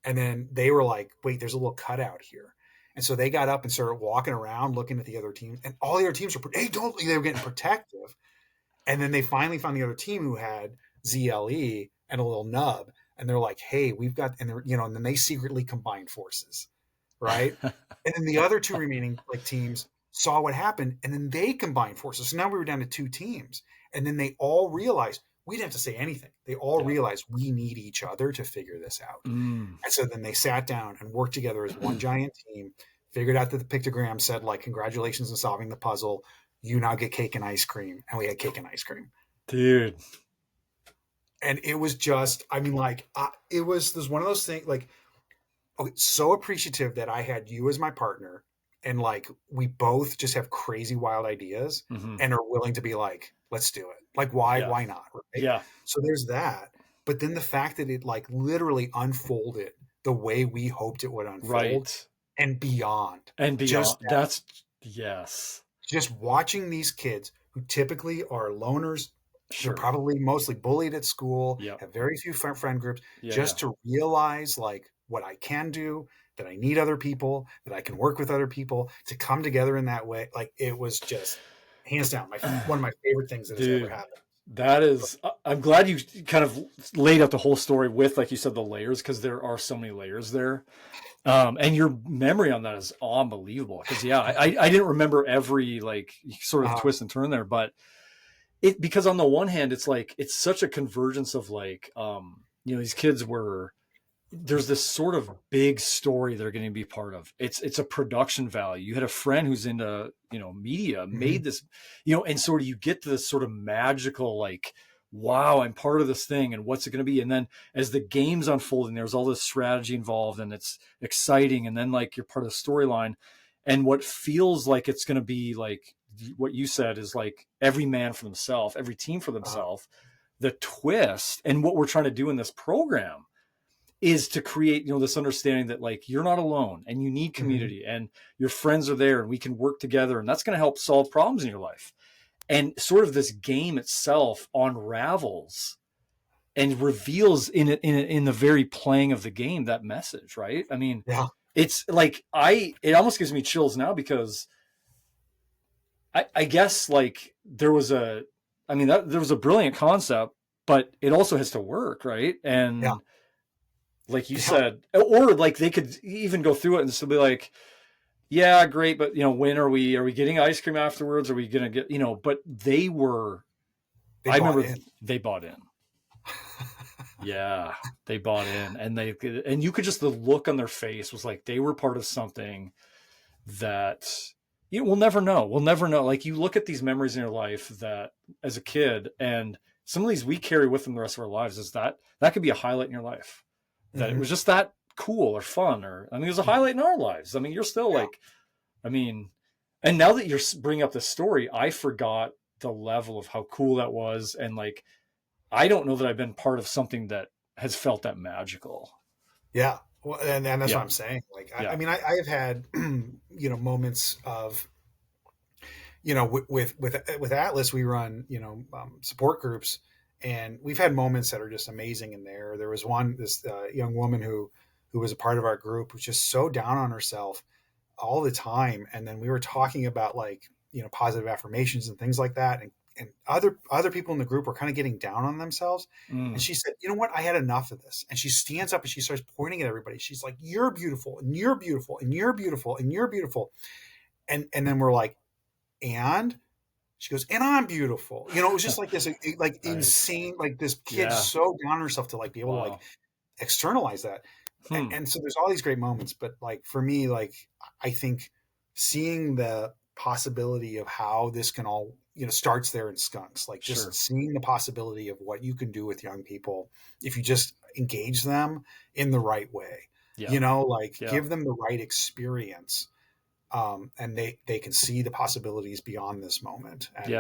And then they were like, wait, there's a little cutout here. And so they got up and started walking around looking at the other teams. And all the other teams were, hey, don't, they were getting protective. And then they finally found the other team who had ZLE and a little nub. And they're like, hey, we've got, and they're, and then they secretly combined forces. Right. And then the other 2 remaining like teams saw what happened and then they combined forces. So now we were down to 2 teams. And then they all realized we didn't have to say anything. They all realized we need each other to figure this out. And so then they sat down and worked together as one giant team, figured out that the pictogram said like, congratulations on solving the puzzle. You now get cake and ice cream. And we had cake and ice cream. Dude. And it was just, it was one of those things like, okay, so appreciative that I had you as my partner and like we both just have crazy wild ideas and are willing to be like, let's do it. Like why not? Right? Yeah. So there's that. But then the fact that it like literally unfolded the way we hoped it would unfold and beyond. And beyond. Just that's yes. Just watching these kids who typically are loners, they're probably mostly bullied at school, have very few friend groups, to realize like what I can do, that I need other people, that I can work with other people, to come together in that way. Like it was just hands down one of my favorite things that has ever happened. That is, I'm glad you kind of laid out the whole story with, like you said, the layers, because there are so many layers there. And your memory on that is unbelievable. Because I didn't remember every like sort of twist and turn there, but because on the one hand, it's like, it's such a convergence of like, these kids there's this sort of big story they're going to be part of. It's a production value. You had a friend who's into, media, made this, and sort of you get to this sort of magical, like, wow, I'm part of this thing and what's it going to be? And then as the game's unfolding, there's all this strategy involved and it's exciting. And then like you're part of the storyline and what feels like it's going to be like what you said is like every man for themselves, every team for themselves, the twist and what we're trying to do in this program is to create, this understanding that like, you're not alone and you need community and your friends are there and we can work together and that's going to help solve problems in your life. And sort of this game itself unravels and reveals in the very playing of the game, that message, right? I mean, it's like, it almost gives me chills now because I guess like there was a brilliant concept, but it also has to work. Right. And like you said, or like they could even go through it and still be like, yeah, great. But when are we getting ice cream afterwards? Are we going to get, but they bought in. Yeah, they bought in and you could just, the look on their face was like, they were part of something that we'll never know. We'll never know. Like, you look at these memories in your life that as a kid, and some of these we carry with them the rest of our lives, is that could be a highlight in your life. That it was just that cool or fun, or, I mean, it was a highlight in our lives. I mean, you're still like, I mean, and now that you're bringing up this story, I forgot the level of how cool that was. And like, I don't know that I've been part of something that has felt that magical. Yeah. Well, and that's what I'm saying. Like, Yeah. I mean, I have had, moments of, with Atlas, we run, support groups, and we've had moments that are just amazing in there. There was this young woman who was a part of our group, who's just so down on herself all the time. And then we were talking about, like, positive affirmations and things like that. And other people in the group were kind of getting down on themselves. And she said, you know what? I had enough of this. And she stands up and she starts pointing at everybody. She's like, you're beautiful, and you're beautiful, and you're beautiful, and you're beautiful. And then we're like, and she goes, and I'm beautiful. It was just like this, like, nice. Insane, like, this kid so down on herself to, like, be able to, like, externalize that. And so there's all these great moments, but, like, for me, like, I think seeing the possibility of how this can all, starts there in SKUNKS, like, just seeing the possibility of what you can do with young people if you just engage them in the right way, give them the right experience. And they can see the possibilities beyond this moment. And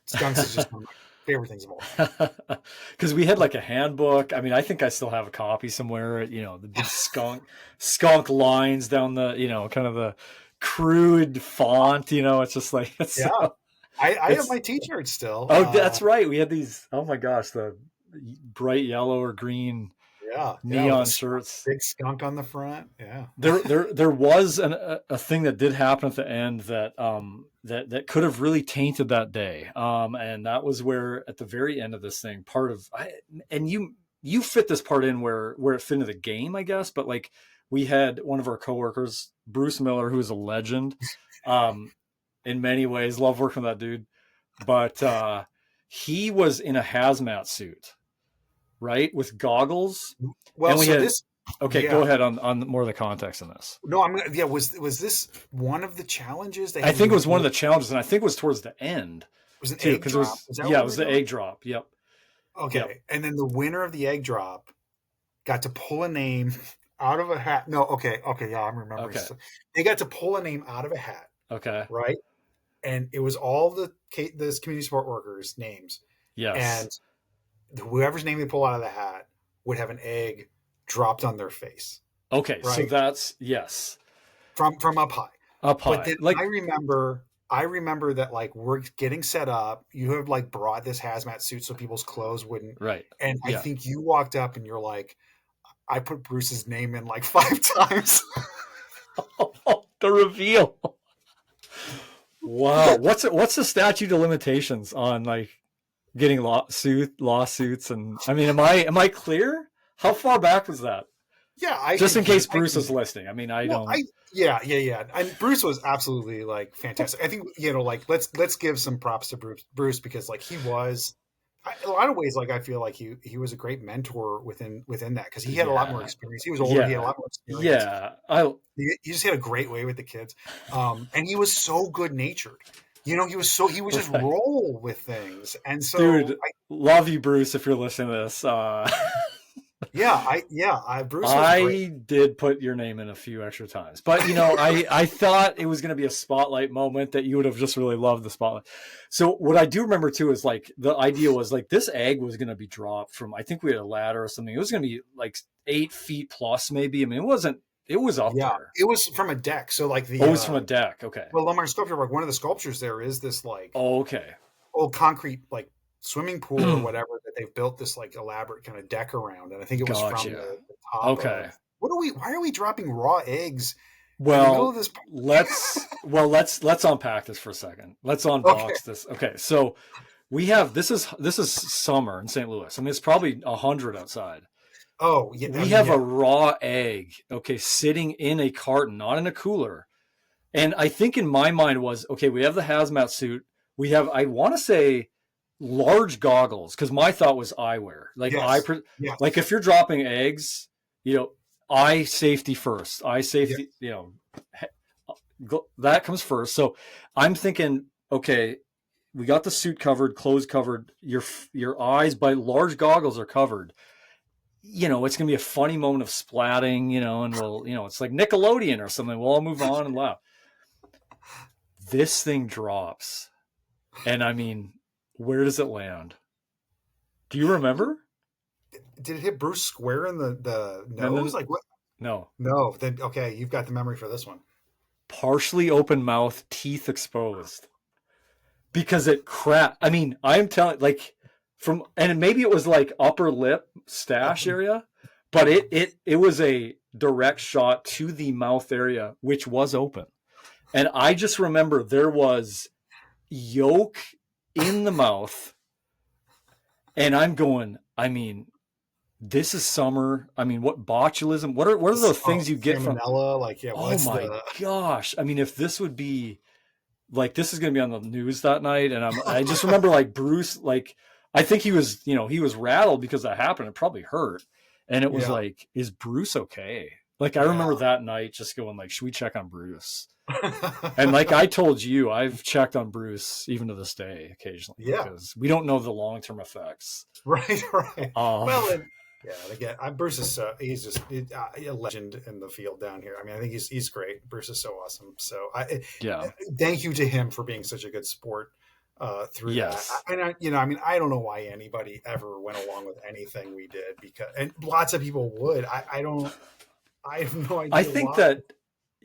SKUNKS is just one of my favorite things of all time. Because we had, like, a handbook. I mean, I think I still have a copy somewhere, the big skunk lines down the, kind of the crude font, it's just like, I have my t-shirts still. Oh, that's right. We had these, oh my gosh, the bright yellow or green neon shirts, big skunk on the front. There was a thing that did happen at the end that that could have really tainted that day, and that was where, at the very end of this thing, and you fit this part in where it fit into the game, I guess, but, like, we had one of our coworkers, Bruce Miller, who is a legend in many ways. Love working with that dude, but he was in a hazmat suit, right, with goggles. Well, go ahead on more of the context in this. No, was this one of the challenges? I think it was one of the challenges, and I think it was towards the end. Was it an egg drop? It was the egg drop. Yep. Okay, yep. And then the winner of the egg drop got to pull a name out of a hat. No, okay, yeah, I'm remembering. Okay. So they got to pull a name out of a hat. Okay. Right, and it was all the community support workers' names. Yes. And whoever's name they pull out of the hat would have an egg dropped on their face. Okay, right? So that's from up high. But then, like, I remember that, like, we're getting set up. You have, like, brought this hazmat suit so people's clothes wouldn't. Right. And I think you walked up and you're like, I put Bruce's name in like 5 times. The reveal. Wow. What's the statute of limitations on, like, getting lawsuits? And I mean, am I clear? How far back was that? Yeah, just in case Bruce is listening. I mean, don't. Yeah. And Bruce was absolutely, like, fantastic. I think, like, let's give some props to Bruce because, like, he was, in a lot of ways, like, I feel like he was a great mentor within that, because he had a lot more experience. He was older. He had a lot more experience. Yeah, he just had a great way with the kids, and he was so good natured. He would just roll with things. And so, dude, love you, Bruce, if you're listening to this. Bruce. I did put your name in a few extra times, but I thought it was going to be a spotlight moment that you would have just really loved the spotlight. So what I do remember too is, like, the idea was, like, this egg was going to be dropped from, I think we had a ladder or something. It was going to be like 8 feet plus, maybe. I mean, it wasn't. It was up there. It was from a deck. So, like, it was from a deck. Okay. Well, Lumbar Sculpture Park, one of the sculptures there is this, like, old concrete, like, swimming pool or whatever that they've built this, like, elaborate kind of deck around, and I think it was from the top. Okay. Why are we dropping raw eggs? Well, in the middle of this? let's unpack this for a second. Let's unbox this. Okay, so we have this is summer in St. Louis. I mean, it's probably 100 outside. Oh yeah. We have a raw egg, sitting in a carton, not in a cooler. And I think in my mind was, okay, we have the hazmat suit. We have, I want to say, large goggles, because my thought was eyewear. Like, like, if you're dropping eggs, eye safety first. Eye safety, that comes first. So I'm thinking, okay, we got the suit covered, clothes covered. Your eyes by large goggles are covered. It's gonna be a funny moment of splatting, and it's like Nickelodeon or something. We'll all move on and laugh. This thing drops, and I mean, where does it land? Do you remember? Did it hit Bruce square in the nose? Like what? No. No. Then okay, you've got the memory for this one. Partially open mouth, teeth exposed. Because it cracked. I mean, I'm telling, like, and maybe it was like upper lip stash area, but it was a direct shot to the mouth area, which was open. And I just remember there was yolk in the mouth, and I'm going, I mean, this is summer. I mean, what botulism? What are those things you get from? Like, yeah. Oh my gosh! I mean, if this would be like, this is going to be on the news that night, and I just remember like Bruce, like I think he was, he was rattled because that happened. It probably hurt, and it was like, is Bruce okay? Like I remember that night just going like, should we check on Bruce? And like I told you, I've checked on Bruce even to this day occasionally, because we don't know the long-term effects. Right. Well, again, Bruce is he's just a legend in the field down here. I mean, I think he's great. Bruce is so awesome. So thank you to him for being such a good sport through that. And I don't know why anybody ever went along with anything we did, and lots of people would. I have no idea. I think that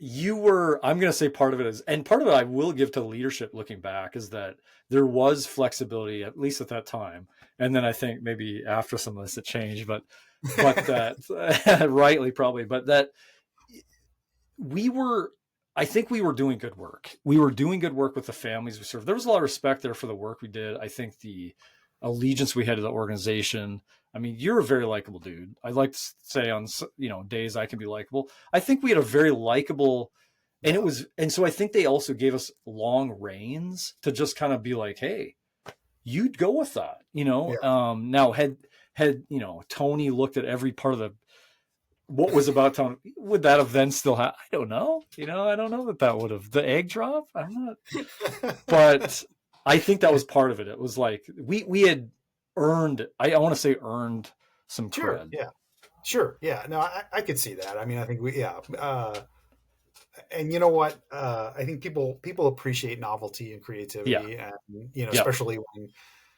I'm going to say part of it is, and part of it I will give to leadership looking back, is that there was flexibility, at least at that time. And then I think maybe after some of this it changed, but that rightly probably, but that I think we were doing good work. We were doing good work with the families we served. There was a lot of respect there for the work we did. I think the allegiance we had to the organization. I mean, you're a very likable dude. I like to say on, days I can be likable. I think we had a very likable, and so I think they also gave us long reins to just kind of be like, hey, you'd go with that, now had Tony looked at every part of what was about Tony, would that have then still I don't know, I don't know that would have, the egg drop. I'm not, but I think that was part of it. It was like, we had earned, I want to say earned some cred. Sure. Yeah. No, I could see that. I mean, I think and you know what? I think people appreciate novelty and creativity, and especially when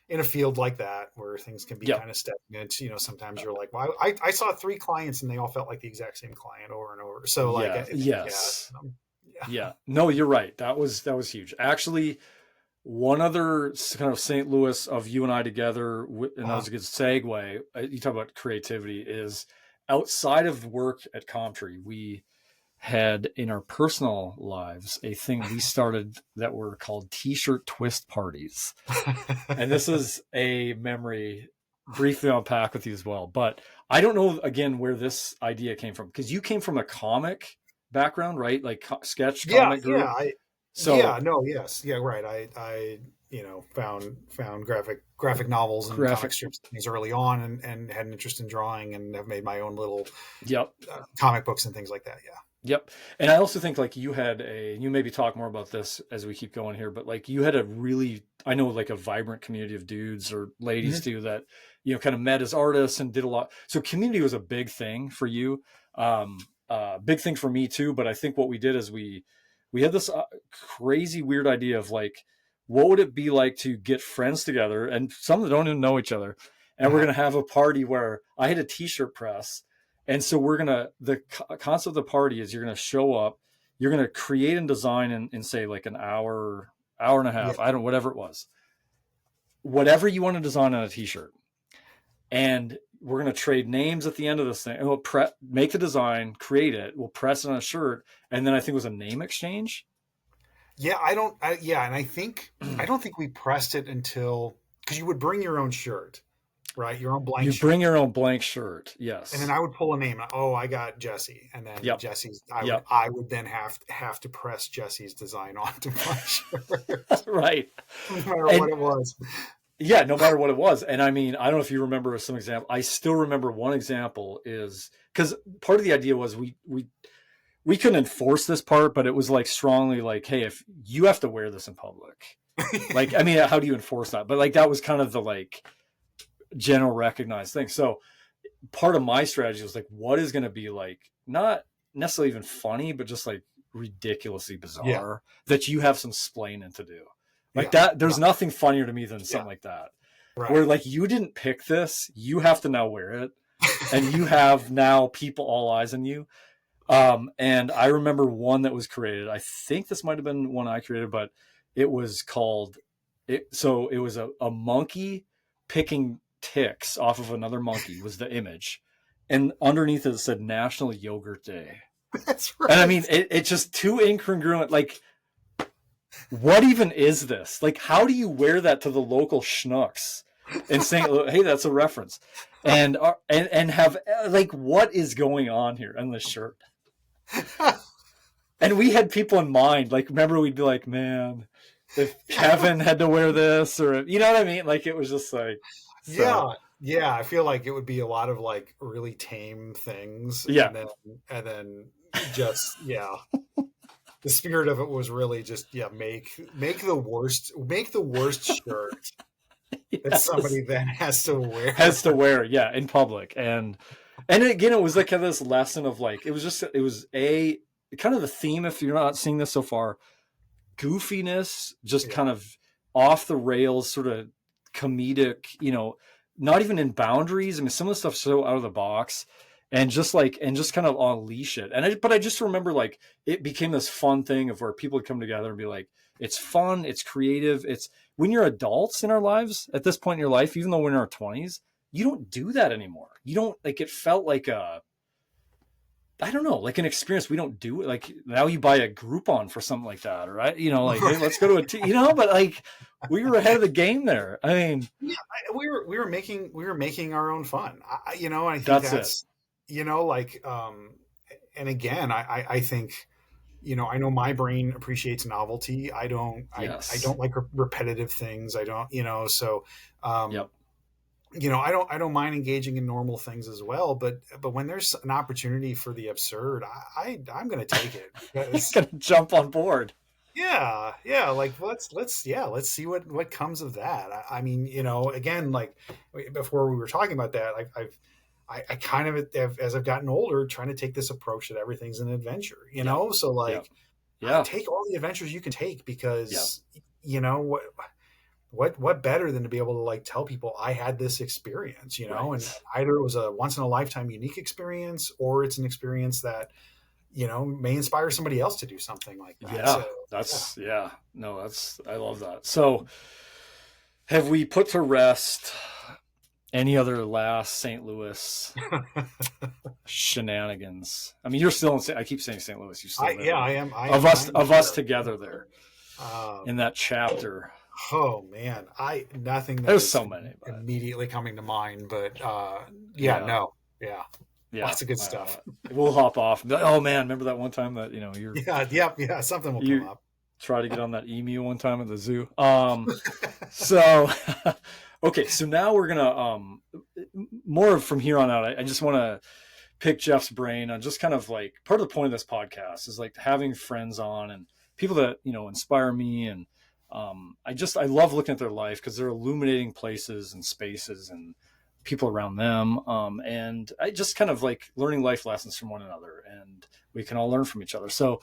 in a field like that where things can be kind of stagnant. Sometimes you're like, well, I saw 3 clients and they all felt like the exact same client over and over. So no, you're right. That was huge. Actually, one other kind of St. Louis of you and I together, and that was a good segue. You talk about creativity, is outside of work at Comtree, we had in our personal lives a thing we started that were called t-shirt twist parties. And this is a memory briefly unpack with you as well. But I don't know, again, where this idea came from, because you came from a comic background, right? Like sketch comic group. Right. I found graphic novels and comic strips things early on, and had an interest in drawing, and have made my own little comic books and things like that. Yep. And I also think like you had you maybe talk more about this as we keep going here, but like you had a really, I know, like a vibrant community of dudes or ladies too, that, kind of met as artists and did a lot. So community was a big thing for you. Big thing for me too. But I think what we did is we had this crazy weird idea of like, what would it be like to get friends together, and some that don't even know each other, and we're going to have a party where I had a t-shirt press. And so the concept of the party is you're going to show up, you're going to create and design in say like an hour and a half, I don't know, whatever it was, whatever you want to design on a t-shirt. And we're going to trade names at the end of this thing, and we'll make the design, create it, we'll press it on a shirt. And then I think it was a name exchange. Yeah. And I think, I don't think we pressed it until, because you would bring your own shirt. Right, your own blank. You bring your own blank shirt, yes. And then I would pull a name. Oh, I got Jesse, and then Jesse's. I would then have to press Jesse's design onto my shirt. Right, no matter what it was. Yeah, no matter what it was. And I mean, I don't know if you remember some example. I still remember one example is because part of the idea was we we couldn't enforce this part, but it was like strongly like, hey, if you have to wear this in public, like, I mean, how do you enforce that? But like, that was kind of the like general recognized thing. So part of my strategy was like, what is going to be like, not necessarily even funny, but just like ridiculously bizarre that you have some splaining to do. Like that, there's nothing funnier to me than something like that. Right. Where like, you didn't pick this, you have to now wear it. And you have now people all eyes on you. And I remember one that was created. I think this might have been one I created, but it was called so it was a monkey picking ticks off of another monkey was the image. And underneath it said National Yogurt Day. That's right. And I mean, it's just too incongruent. Like, what even is this? Like, how do you wear that to the local schnooks and saying, hey, that's a reference? And have like, what is going on here on this shirt? And we had people in mind. Like, remember, we'd be like, man, if Kevin had to wear this, or you know what I mean? Like, it was just like, so. Yeah. I feel like it would be a lot of like really tame things. Yeah. And then just, the spirit of it was really just, make the worst shirt that somebody then has to wear. In public. And again, it was like kind of this lesson of like, it was a kind of the theme, if you're not seeing this so far, goofiness, just kind of off the rails, sort of comedic, not even in boundaries. I mean, some of the stuff's so out of the box, and just kind of unleash it. But I just remember like it became this fun thing of where people would come together and be like, it's fun, it's creative. It's when you're adults in our lives at this point in your life, even though we're in our 20s, you don't do that anymore. You don't like, it felt like I don't know, like an experience. We don't do it. Like now you buy a Groupon for something like that, right? Like, hey, let's go to but like we were ahead of the game there. I mean, we were making our own fun, I think that's it. And again, I think, I know my brain appreciates novelty. I don't like repetitive things. I don't, so, I don't mind engaging in normal things as well, but when there's an opportunity for the absurd, I'm going to take it. It's going to jump on board. Yeah. Like let's see what comes of that. I mean, again, like before we were talking about that, I kind of have, as I've gotten older, trying to take this approach that everything's an adventure, so like, take all the adventures you can take, because what better than to be able to like tell people I had this experience, and either it was a once in a lifetime unique experience, or it's an experience that, may inspire somebody else to do something like that. I love that. So have we put to rest any other last St. Louis shenanigans? I mean, you're still in, I keep saying St. Louis. You still I am. Us together there in that chapter. Oh man, nothing. There's so many immediately coming to mind, but lots of good stuff. We'll hop off. Oh man, remember that one time that you're something will come up. Try to get on that emu one time at the zoo. So okay, so now we're gonna more from here on out. I just want to pick Jeff's brain on just kind of like part of the point of this podcast is like having friends on and people that inspire me, and I love looking at their life because they're illuminating places and spaces and people around them, and I just kind of like learning life lessons from one another, and we can all learn from each other. So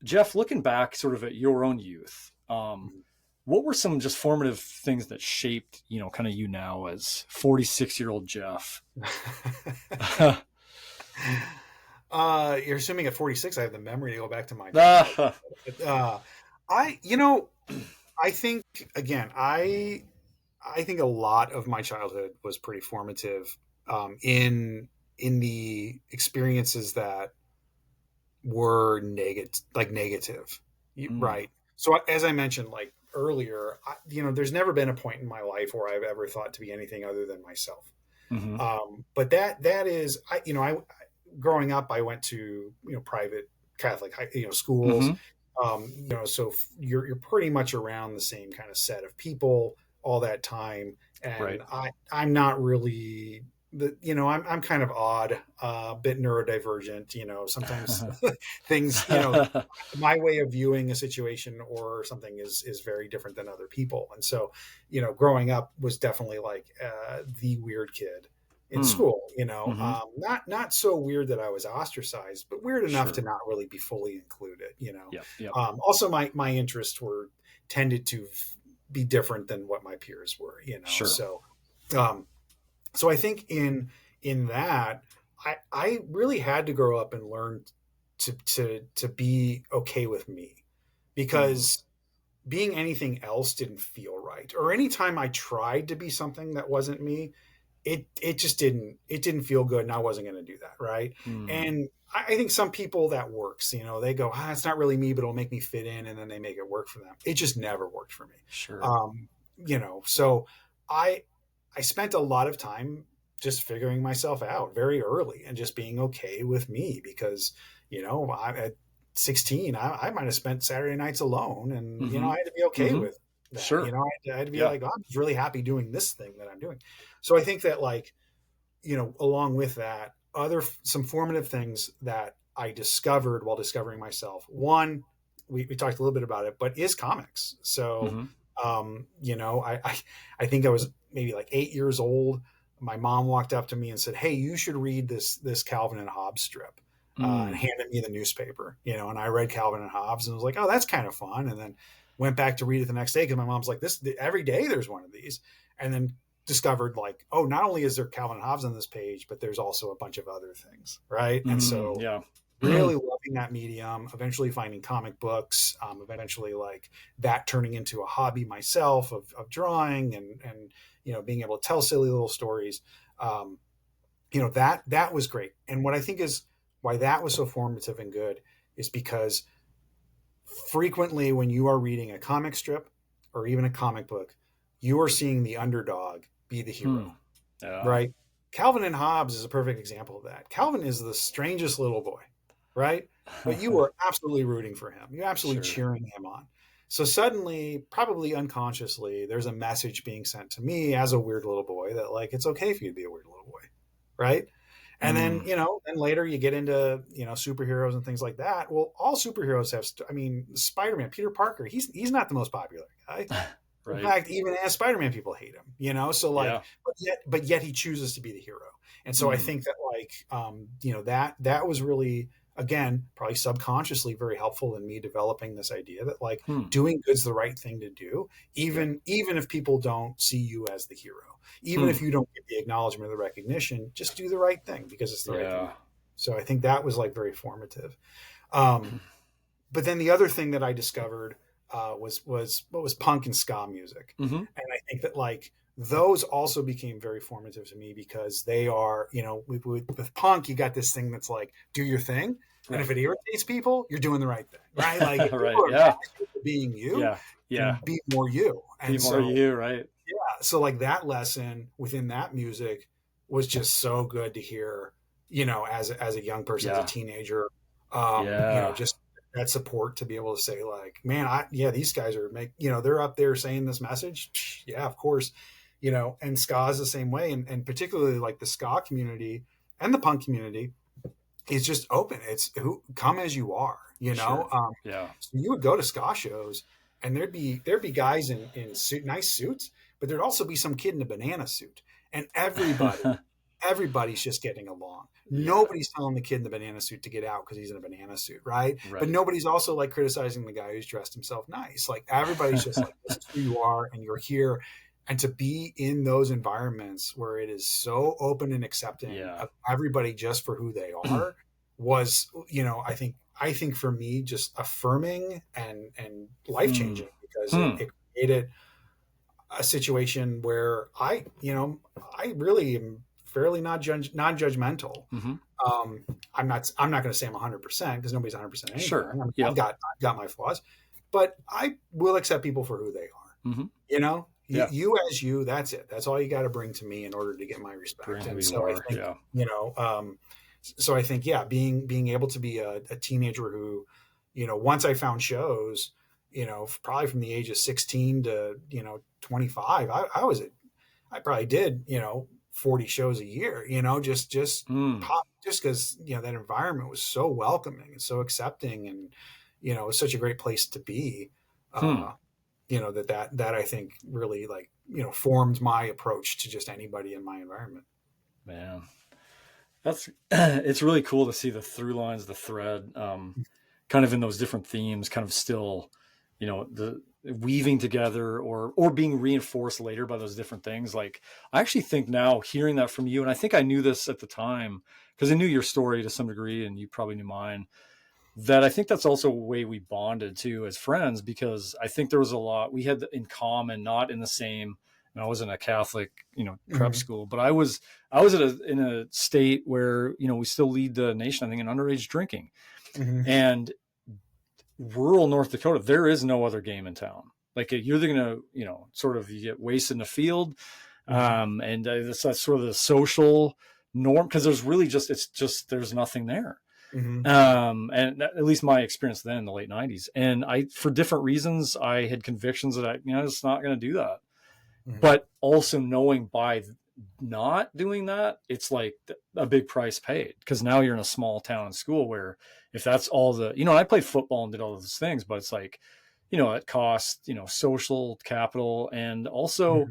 Jeff, looking back sort of at your own youth, what were some just formative things that shaped, kind of you now as 46-year-old Jeff? You're assuming at 46, I have the memory to go back to my, I think, again, I think a lot of my childhood was pretty formative, in the experiences that were negative, right? So as I mentioned, like earlier, there's never been a point in my life where I've ever thought to be anything other than myself. But that is, I growing up, I went to private Catholic schools. So you're pretty much around the same kind of set of people all that time, and I'm not really I'm kind of odd, a bit neurodivergent. Sometimes things, my way of viewing a situation or something is very different than other people. And so, growing up was definitely like the weird kid in school. Not so weird that I was ostracized, but weird enough to not really be fully included. Yep. Also, my interests were tended to be different than what my peers were. Sure. So I think in that, I really had to grow up and learn to be okay with me, because being anything else didn't feel right. Or anytime I tried to be something that wasn't me, it just didn't feel good, and I wasn't going to do that, right? And I think some people that works, they go, it's not really me, but it'll make me fit in, and then they make it work for them. It just never worked for me. Sure. So I spent a lot of time just figuring myself out very early and just being okay with me, because, at 16, I might have spent Saturday nights alone, and, I had to be okay with that. Sure. I had to be like, I'm just really happy doing this thing that I'm doing. So I think that, like, along with that, some formative things that I discovered while discovering myself. One, we talked a little bit about it, but is comics. So, I think I was maybe like 8 years old. My mom walked up to me and said, "Hey, you should read this Calvin and Hobbes strip," and handed me the newspaper, and I read Calvin and Hobbes and was like, "Oh, that's kind of fun." And then went back to read it the next day, because my mom's like, "This every day there's one of these," and then discovered, like, oh, not only is there Calvin and Hobbes on this page, but there's also a bunch of other things, right? And so really loving that medium, eventually finding comic books, eventually like that turning into a hobby myself of drawing and being able to tell silly little stories. That was great. And what I think is why that was so formative and good is because frequently when you are reading a comic strip or even a comic book, you are seeing the underdog be the hero, right? Calvin and Hobbes is a perfect example of that. Calvin is the strangest little boy, right? But you were absolutely rooting for him. You're absolutely cheering him on. So suddenly, probably unconsciously, there's a message being sent to me as a weird little boy that, like, it's okay for you to be a weird little boy, right? And then, then later you get into, superheroes and things like that. Well, all superheroes have, Spider-Man, Peter Parker, he's not the most popular guy. Right. In fact, even as Spider-Man, people hate him, so like, but yet he chooses to be the hero. And so I think that, like, that was really, again, probably subconsciously very helpful in me developing this idea that, like, doing good's the right thing to do, even if people don't see you as the hero, even if you don't get the acknowledgement or the recognition, just do the right thing because it's the right thing. So I think that was, like, very formative. But then the other thing that I discovered was punk and ska music. And I think that, like, those also became very formative to me because they are, with punk, you got this thing that's like, do your thing. And if it irritates people, you're doing the right thing, right? Like, being you, be more you. And be more you, right? Yeah. So, like, that lesson within that music was just so good to hear, as a young person, as a teenager, just that support to be able to say, like, man, these guys are they're up there saying this message. Yeah, of course, and ska is the same way. And particularly, like, the ska community and the punk community is just open. It's come as you are, So you would go to ska shows and there'd be guys in nice suits, but there'd also be some kid in a banana suit, and everybody's just getting along. Nobody's telling the kid in the banana suit to get out because he's in a banana suit, right? But nobody's also, like, criticizing the guy who's dressed himself nice. Like, everybody's just like, this is who you are and you're here. And to be in those environments where it is so open and accepting of everybody just for who they are was, I think for me, just affirming and life-changing, because it created a situation where I really am fairly non-judgmental. I'm not going to say I'm 100% because nobody's 100% anymore. Sure. I've got my flaws, but I will accept people for who they are. You as you, that's it. That's all you got to bring to me in order to get my respect. And so I think, so I think, being able to be a teenager who, once I found shows, probably from the age of 16 to, 25, I probably did, 40 shows a year, just Mm. pop, just because, that environment was so welcoming and so accepting, and, it was such a great place to be. Hmm. That I think really, like, formed my approach to just anybody in my environment. Man, that's it's really cool to see the through lines, the thread, kind of in those different themes, kind of still, the weaving together or being reinforced later by those different things. Like, I actually think now, hearing that from you, and I think I knew this at the time because I knew your story to some degree, and you probably knew mine, that I think that's also a way we bonded too as friends, because I think there was a lot we had in common, not in the same. I wasn't a Catholic, prep Hmm. school, but I was in a state where, we still lead the nation, I think, in underage drinking. Hmm. And rural North Dakota, there is no other game in town. Like, you're either going to, sort of, you get wasted in the field. Hmm. And that's sort of the social norm, because it's just, there's nothing there. Hmm. And at least my experience then in the late 90s. And for different reasons, I had convictions that it's not going to do that. Hmm. But also knowing by not doing that, it's like a big price paid, because now you're in a small town school where, if that's all I played football and did all those things, but it's like, it costs, social capital. And also, Hmm.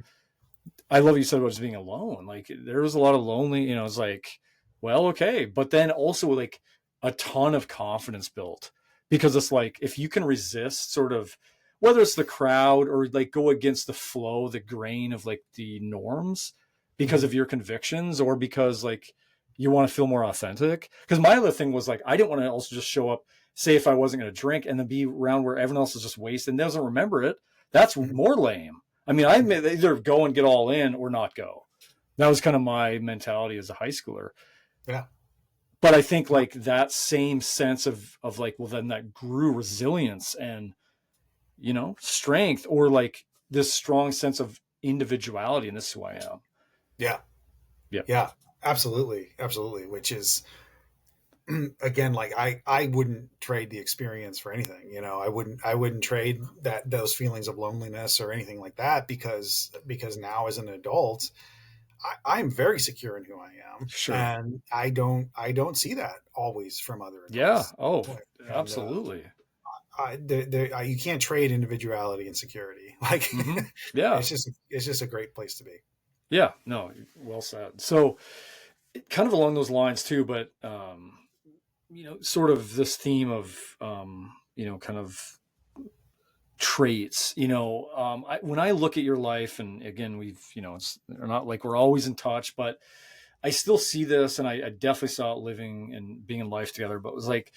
I love what you said about just being alone. Like, there was a lot of lonely, it's like, well, okay. But then also, like, a ton of confidence built, because it's like, if you can resist sort of, whether it's the crowd or like go against the flow, the grain of like the norms, because Hmm. of your convictions, or because like you want to feel more authentic. Because my other thing was like, I didn't want to also just show up, say if I wasn't going to drink, and then be around where everyone else is just wasted and doesn't remember it. That's Hmm. more lame. I mean, I may either go and get all in or not go. That was kind of my mentality as a high schooler. Yeah. But I think like that same sense of like, well, then that grew resilience and, strength, or like this strong sense of individuality. And this is who I am. Yeah. Yeah. Yeah. Absolutely. Absolutely. Which is, again, like, I wouldn't trade the experience for anything. I wouldn't trade those feelings of loneliness or anything like that, because now, as an adult, I'm very secure in who I am, Sure. and I don't see that always from other Yeah. adults. Oh, And absolutely. you can't trade individuality and security. Like, Mm-hmm. Yeah. it's just a great place to be. Yeah. No, well said. So, kind of along those lines too, but, sort of this theme of, kind of traits, when I look at your life, and again, it's not like we're always in touch, but I still see this, and I definitely saw it living and being in life together, but it was like,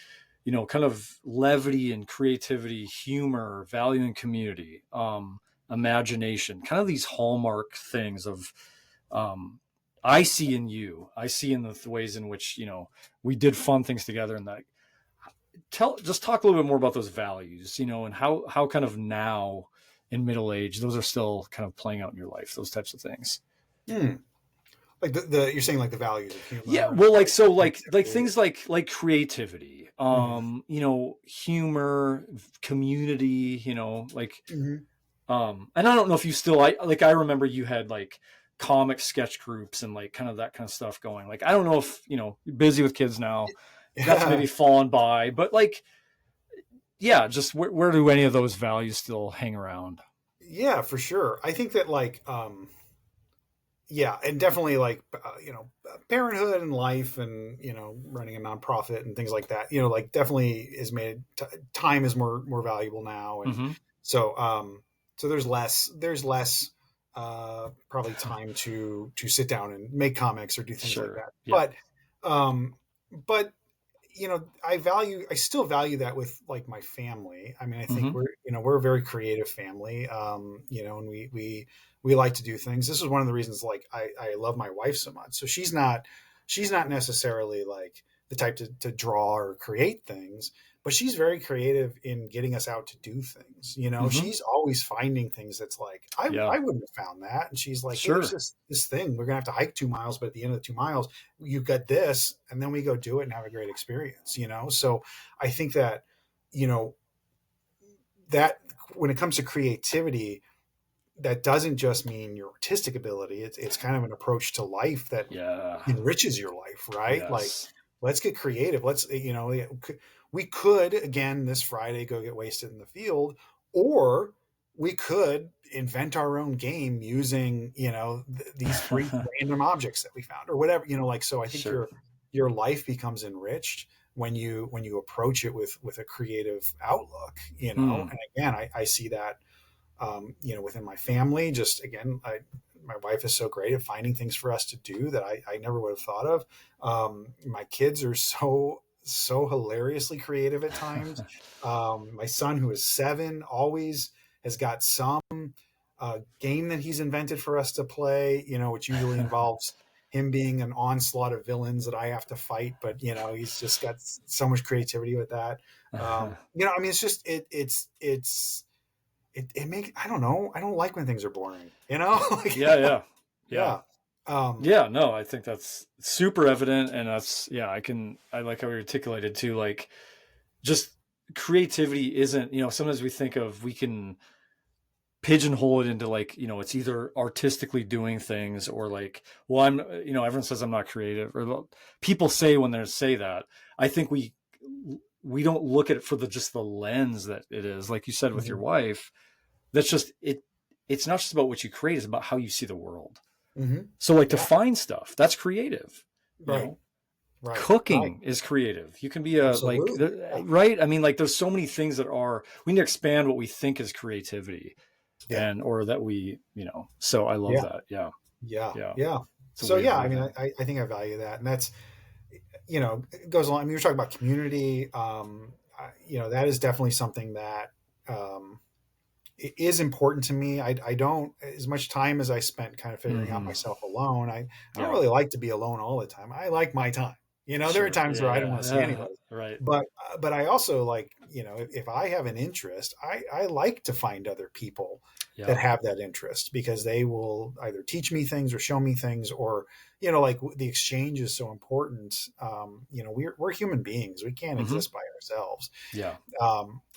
kind of levity and creativity, humor, valuing community, imagination, kind of these hallmark things of, um, I see in the ways in which, we did fun things together. And that, just talk a little bit more about those values, and how kind of now in middle age, those are still kind of playing out in your life, those types of things. Hmm. Like, the you're saying, like, the values of Yeah, humor and well, like, so like creativity. things like creativity, Hmm. humor, community, like, Hmm. and I don't know if you still, I remember you had like comic sketch groups and like kind of that kind of stuff going. Like, I don't know if, you're busy with kids now, that's Yeah. maybe fallen by, but like, yeah, just where do any of those values still hang around? Yeah, for sure. I think that, like, yeah, and definitely, like, parenthood and life, and, running a nonprofit and things like that. Like, definitely is made time is more valuable now, and Mm-hmm. so there's less probably time to sit down and make comics or do things like Sure. that. Yeah. But I still value that with, like, my family. I mean, I think Mm-hmm. we're a very creative family, and we like to do things. This is one of the reasons, like, I love my wife so much. So she's not necessarily, like, the type to draw or create things, but she's very creative in getting us out to do things. Mm-hmm. She's always finding things that's like, I Yeah. I wouldn't have found that. And she's like, hey, there's Sure. this thing. We're gonna have to hike 2 miles, but at the end of the 2 miles, you've got this, and then we go do it and have a great experience. So I think you know that when it comes to creativity, that doesn't just mean your artistic ability. It's kind of an approach to life that Yeah. enriches your life, right? Like, Yes. let's get creative. Let's, we could, again, this Friday, go get wasted in the field, or we could invent our own game using, these free random objects that we found or whatever, like, so I think Sure. your life becomes enriched when you approach it with a creative outlook, and again, I see that, within my family. Just again, my wife is so great at finding things for us to do that I never would have thought of. My kids are so hilariously creative at times. My son, who is 7, always has got some game that he's invented for us to play, which usually involves him being an onslaught of villains that I have to fight. But, he's just got so much creativity with that. I mean, it's just, it makes, I don't know. I don't like when things are boring, like, Yeah. yeah. Yeah, no, I think that's super evident. And that's, I like how we articulated too, like, just creativity isn't, sometimes we think of, we can pigeonhole it into like, it's either artistically doing things or like, well, everyone says I'm not creative, or people say when they say that. I think we don't look at it for just the lens that it is, like you said with your wife. That's just it. It's not just about what you create; it's about how you see the world. So, like, to find stuff, that's creative. Right. Cooking is creative. You can be Absolutely. right. I mean, like, there's so many things that we need to expand what we think is creativity, or that we, So I love that. Yeah. So I mean, I think I value that, and that's, it goes along. I mean, you're talking about community. That is definitely something that it is important to me. I don't, as much time as I spent kind of figuring out myself alone. I don't really like to be alone all the time. I like my time. There are times where I don't want to see anybody. Right. But I also like, if I have an interest, I like to find other people that have that interest, because they will either teach me things or show me things, or, like, the exchange is so important. We're human beings. We can't exist by ourselves. Yeah.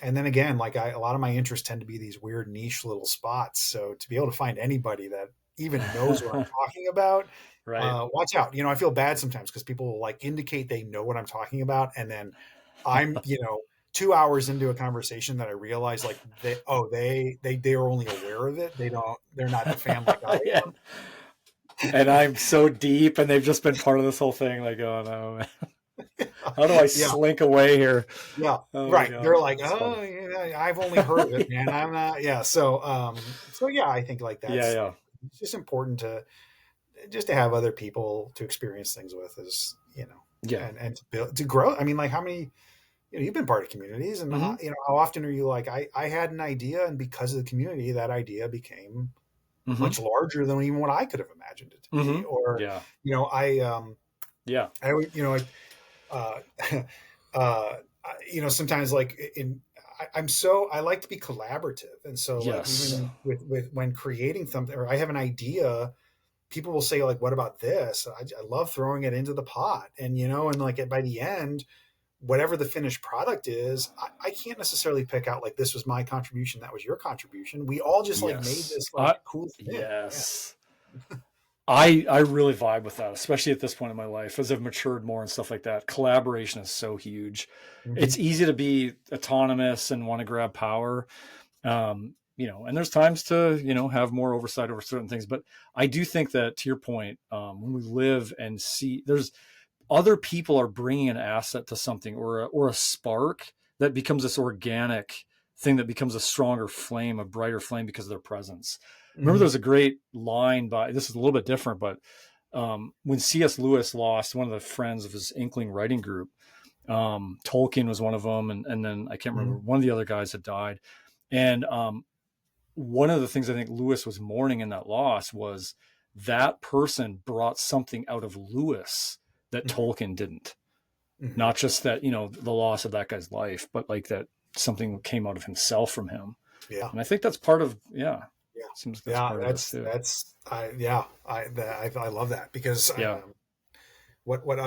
And then again, like, a lot of my interests tend to be these weird niche little spots. So to be able to find anybody that even knows what I'm talking about, right. Watch out. I feel bad sometimes because people will like indicate they know what I'm talking about, and then I'm 2 hours into a conversation that I realize, like, they're only aware of it. They're not the fan like I am. And I'm so deep, and they've just been part of this whole thing. Like, oh no, man. How do I slink away here? Yeah. Right. They're like, I've only heard of it, man. I'm not. Yeah. So I think like that's, it's just important to have other people to experience things with, is, and to build, to grow. I mean, like, how many, you've been part of communities, and how often are you like, I had an idea, and because of the community, that idea became much larger than even what I could have imagined it to be. Or, sometimes, like, I like to be collaborative. And so like, even with when creating something, or I have an idea, people will say, like, what about this? I love throwing it into the pot, and, and like, by the end, whatever the finished product is, I can't necessarily pick out, like, this was my contribution, that was your contribution. We all just like made this like cool thing. Yes. I really vibe with that, especially at this point in my life, as I've matured more and stuff like that. Collaboration is so huge. It's easy to be autonomous and want to grab power. And there's times to, have more oversight over certain things. But I do think that, to your point, when we live and see, there's other people are bringing an asset to something, or a spark that becomes this organic thing that becomes a stronger flame, a brighter flame, because of their presence. Remember, there's a great line this is a little bit different, but when C.S. Lewis lost one of the friends of his Inkling writing group, Tolkien was one of them. And then I can't remember, one of the other guys had died. And one of the things I think Lewis was mourning in that loss was that person brought something out of Lewis that Tolkien didn't. Not just that, the loss of that guy's life, but like that something came out of himself from him. Yeah. And I think that's part of, seems that's part of this too. I love that, because what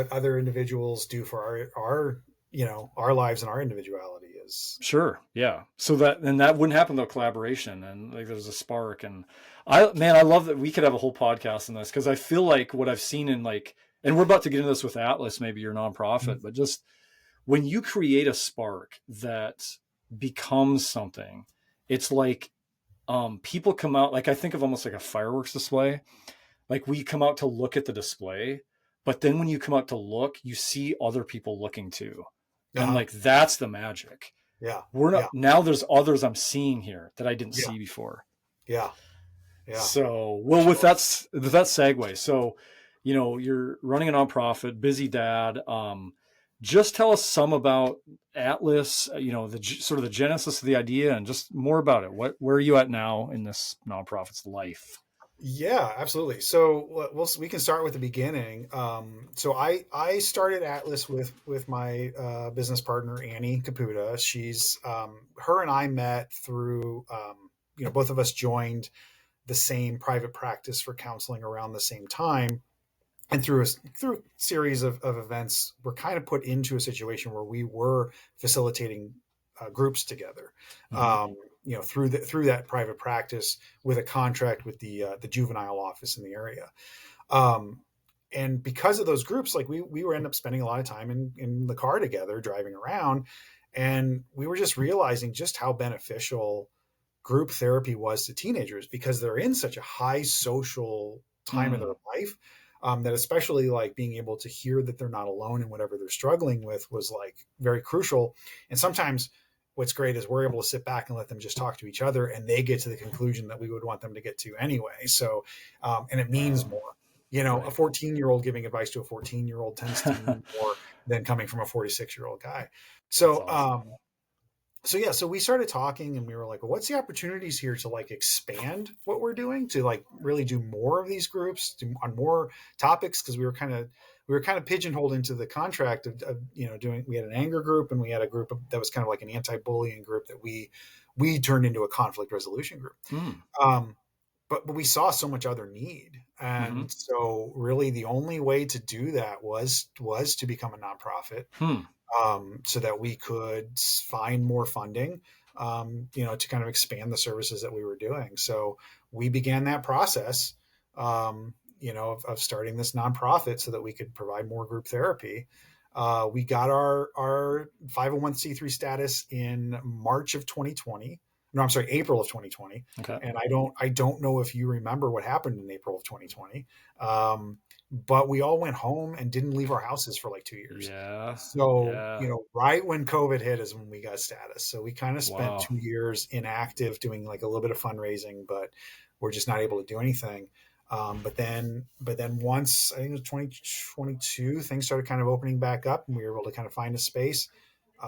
other individuals do for our lives and our individuality was. Sure. Yeah. So that wouldn't happen without collaboration, and like there's a spark. And I love that we could have a whole podcast on this, because I feel like what I've seen in like, and we're about to get into this with Atlas, maybe your nonprofit, but just when you create a spark that becomes something, it's like, people come out, like I think of almost like a fireworks display. Like we come out to look at the display, but then when you come out to look, you see other people looking too. And Uh-huh. like that's the magic. Yeah. We're Yeah. not, now there's others I'm seeing here that I didn't Yeah. see before. Yeah. Yeah. So, well, with that segue, so, you're running a nonprofit, busy dad. Just tell us some about Atlas, the sort of the genesis of the idea, and just more about it. Where are you at now in this nonprofit's life? Yeah, absolutely. So we can start with the beginning. So I started Atlas with my business partner Annie Caputa. She's her and I met through both of us joined the same private practice for counseling around the same time, and through a series of events, we're kind of put into a situation where we were facilitating groups together. Mm-hmm. Through that private practice with a contract with the juvenile office in the area. Um, and because of those groups, like we were end up spending a lot of time in the car together, driving around, and we were just realizing just how beneficial group therapy was to teenagers, because they're in such a high social time of their Mm. life, that especially like being able to hear that they're not alone in whatever they're struggling with was like very crucial. And sometimes what's great is we're able to sit back and let them just talk to each other, and they get to the conclusion that we would want them to get to anyway. So, and it means Wow. more. A Right. 14-year-old giving advice to a 14-year-old tends to mean more than coming from a 46-year-old guy. That's So, awesome. so we started talking, and we were like, well, what's the opportunities here to like expand what we're doing, to like really do more of these groups, on more topics? Because we were kind of pigeonholed into the contract of doing, we had an anger group, and we had a group that was kind of like an anti-bullying group that we turned into a conflict resolution group. Mm. um, but we saw so much other need, Mm-hmm. and so really the only way to do that was to become a nonprofit, Hmm. so that we could find more funding, to kind of expand the services that we were doing. So we began that process, of starting this nonprofit so that we could provide more group therapy. We got our 501c3 status in March of 2020. No, I'm sorry, April of 2020. Okay. And I don't know if you remember what happened in April of 2020. But we all went home and didn't leave our houses for like 2 years. Yeah. So, Yeah. right when COVID hit is when we got status. So we kind of spent Wow. 2 years inactive doing like a little bit of fundraising, but we're just not able to do anything. But then once I think it was 2022, things started kind of opening back up, and we were able to kind of find a space.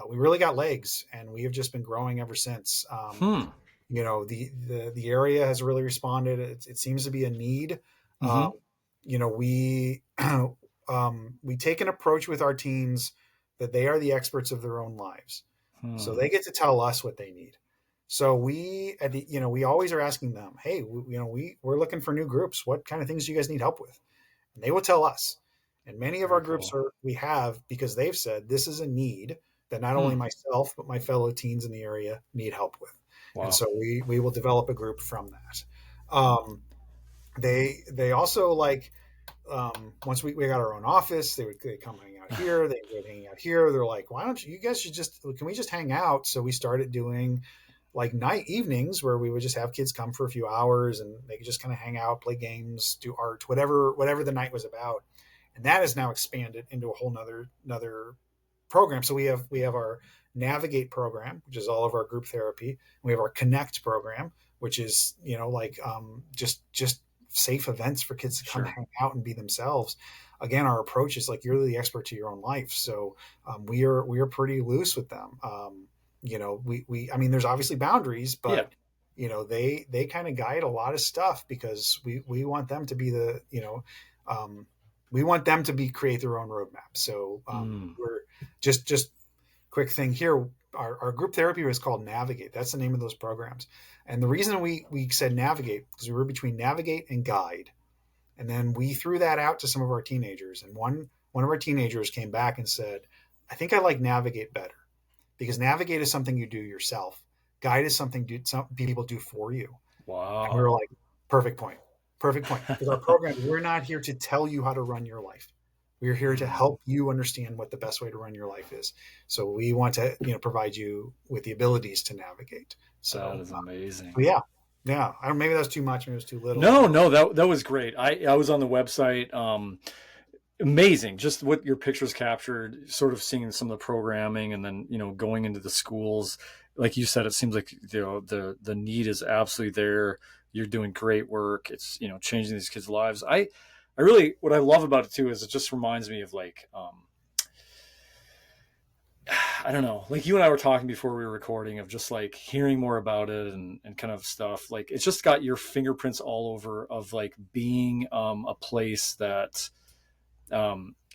We really got legs, and we have just been growing ever since. Hmm. The area has really responded. It seems to be a need. Mm-hmm. Um, we we take an approach with our teens that they are the experts of their own lives, so Hmm. they get to tell us what they need. So we always are asking them, hey, we're looking for new groups. What kind of things do you guys need help with? And they will tell us. And many of our Very groups cool. we have, because they've said this is a need that not only Hmm. myself but my fellow teens in the area need help with. And Wow. so we will develop a group from that. They also like, once we got our own office, they come hang out here. They enjoyed hanging out here. They're like, why don't you guys can we just hang out? So we started doing like night evenings where we would just have kids come for a few hours, and they could just kind of hang out, play games, do art, whatever the night was about. And that has now expanded into a whole another program. So we have our Navigate program, which is all of our group therapy. We have our Connect program, which is like, just safe events for kids to come Sure. hang out and be themselves. Again, our approach is like, you're the expert to your own life, so we are pretty loose with them. We I mean, there's obviously boundaries, Yeah. but they kind of guide a lot of stuff, because we want them to be um, create their own roadmap. So Mm. we're just quick thing here. Our group therapy was called Navigate. That's the name of those programs. And the reason we said Navigate, because we were between Navigate and Guide. And then we threw that out to some of our teenagers. And one of our teenagers came back and said, I think I like Navigate better. because navigate is something you do yourself. Guide is something some people do for you. And we were Wow. like, perfect point. Perfect point. Because our program, we're not here to tell you how to run your life. We're here to help you understand what the best way to run your life is. So we want to, provide you with the abilities to navigate. That So is amazing. yeah, yeah. I don't, maybe that's too much. Maybe it was too little. No, that was great. I was on the website. Amazing, just what your pictures captured, sort of seeing some of the programming, and then going into the schools. Like you said, it seems like the need is absolutely there. You're doing great work. It's changing these kids' lives. I really, what I love about it too is it just reminds me of like I don't know, like you and I were talking before we were recording, of just like hearing more about it and kind of stuff. Like it's just got your fingerprints all over, of like being a place that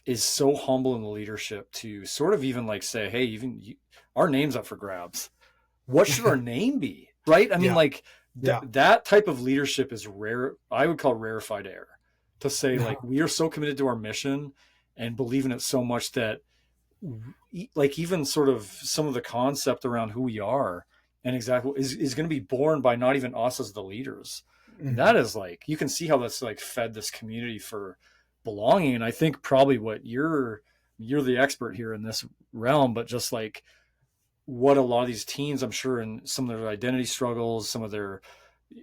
is so humble in the leadership to sort of even like say, hey, our name's up for grabs. What should our name be? Right? I mean, Yeah. like Yeah. that type of leadership is rare. I would call rarefied air, to say like we are so committed to our mission and believe in it so much that like even sort of some of the concept around who we are and exactly is going to be born by not even us as the leaders. And that is like, you can see how that's like fed this community for belonging. And I think probably what you're the expert here in this realm, but just like what a lot of these teens, I'm sure, in some of their identity struggles, some of their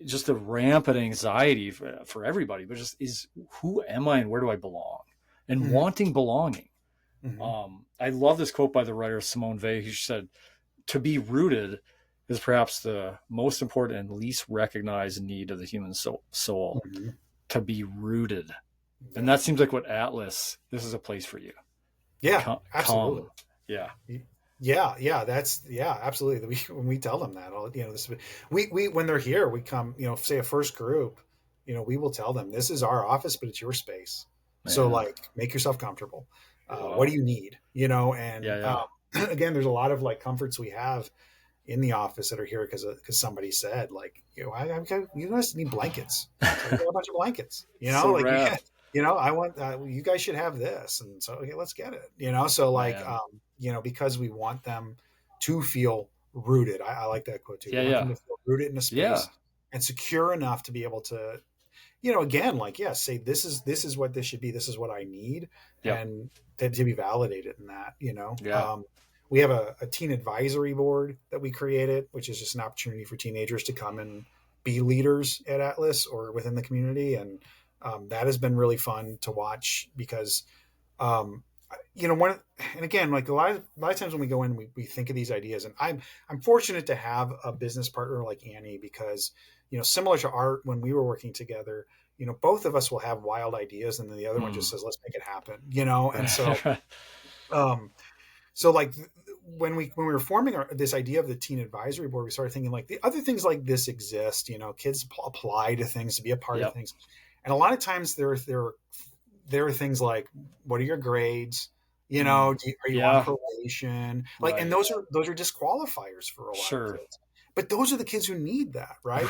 just the rampant anxiety for everybody, but just is, who am I and where do I belong, and wanting belonging. I love this quote by the writer Simone Weil, who said, to be rooted is perhaps the most important and least recognized need of the human soul. To be rooted. And that seems like what Atlas, this is a place for you. Yeah, absolutely. Yeah. Yeah, absolutely. When we tell them that, we when they're here, we come, say a first group, we will tell them, this is our office, but it's your space. Man. So like, make yourself comfortable. What do you need? Again, there's a lot of like comforts we have in the office that are here because somebody said like, you guys need blankets. So we got a bunch of blankets. So like, I want you guys should have this, and so okay, let's get it. So like, because we want them to feel rooted. I like that quote too. We want them to feel rooted in a space and secure enough to be able to, again, like, say this is what this should be. This is what I need, and to be validated in that. We have a teen advisory board that we created, which is just an opportunity for teenagers to come and be leaders at Atlas or within the community. And that has been really fun to watch because, and again, like a lot of times when we go in, we think of these ideas, and I'm fortunate to have a business partner like Annie because, similar to Art, when we were working together, both of us will have wild ideas and then the other one just says, let's make it happen, and so, so like when we were forming this idea of the teen advisory board, we started thinking like the other things like this exist, kids apply to things to be a part of things. And a lot of times there are things like, what are your grades? Are you on probation? Like, and those are disqualifiers for a lot of kids. But those are the kids who need that, right?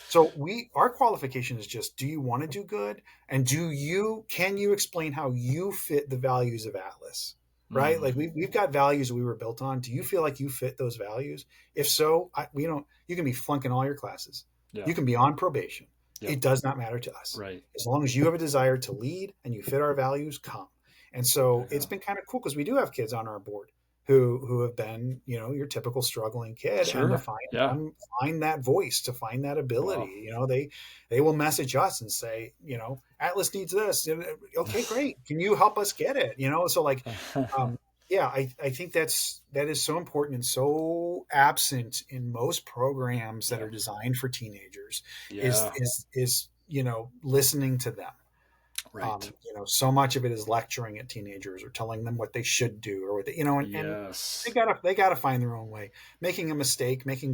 So our qualification is just, do you want to do good? And can you explain how you fit the values of Atlas? Right? Like we've got values we were built on. Do you feel like you fit those values? If so, you can be flunking all your classes. Yeah. You can be on probation. Yep. It does not matter to us. Right. As long as you have a desire to lead and you fit our values, come. And so it's been kind of cool because we do have kids on our board who have been, your typical struggling kid, and to find that voice, to find that ability. Wow. They will message us and say, Atlas needs this. Okay, great. Can you help us get it? So like, I think that is so important and so absent in most programs that are designed for teenagers is listening to them. Right. So much of it is lecturing at teenagers or telling them what they should do or what they, and they gotta find their own way. Making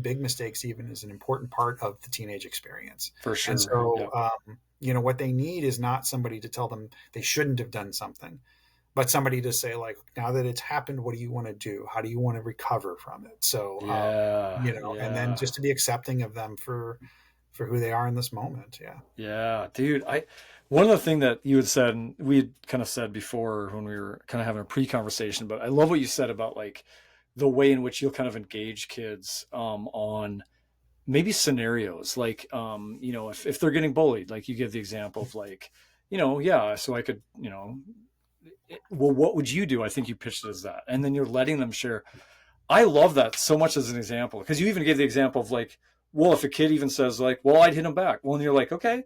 big mistakes even is an important part of the teenage experience. For sure. And so, what they need is not somebody to tell them they shouldn't have done something, but somebody to say like, now that it's happened, what do you want to do? How do you want to recover from it? So, and then just to be accepting of them for who they are in this moment. Yeah. Yeah, dude. One of the things that you had said, and we had kind of said before when we were kind of having a pre-conversation, but I love what you said about like the way in which you'll kind of engage kids on maybe scenarios like, if they're getting bullied, like you give the example of like, yeah, so I could, well, what would you do? I think you pitched it as that. And then you're letting them share. I love that so much as an example, because you even gave the example of like, well, if a kid even says like, well, I'd hit him back. Well, and you're like, okay,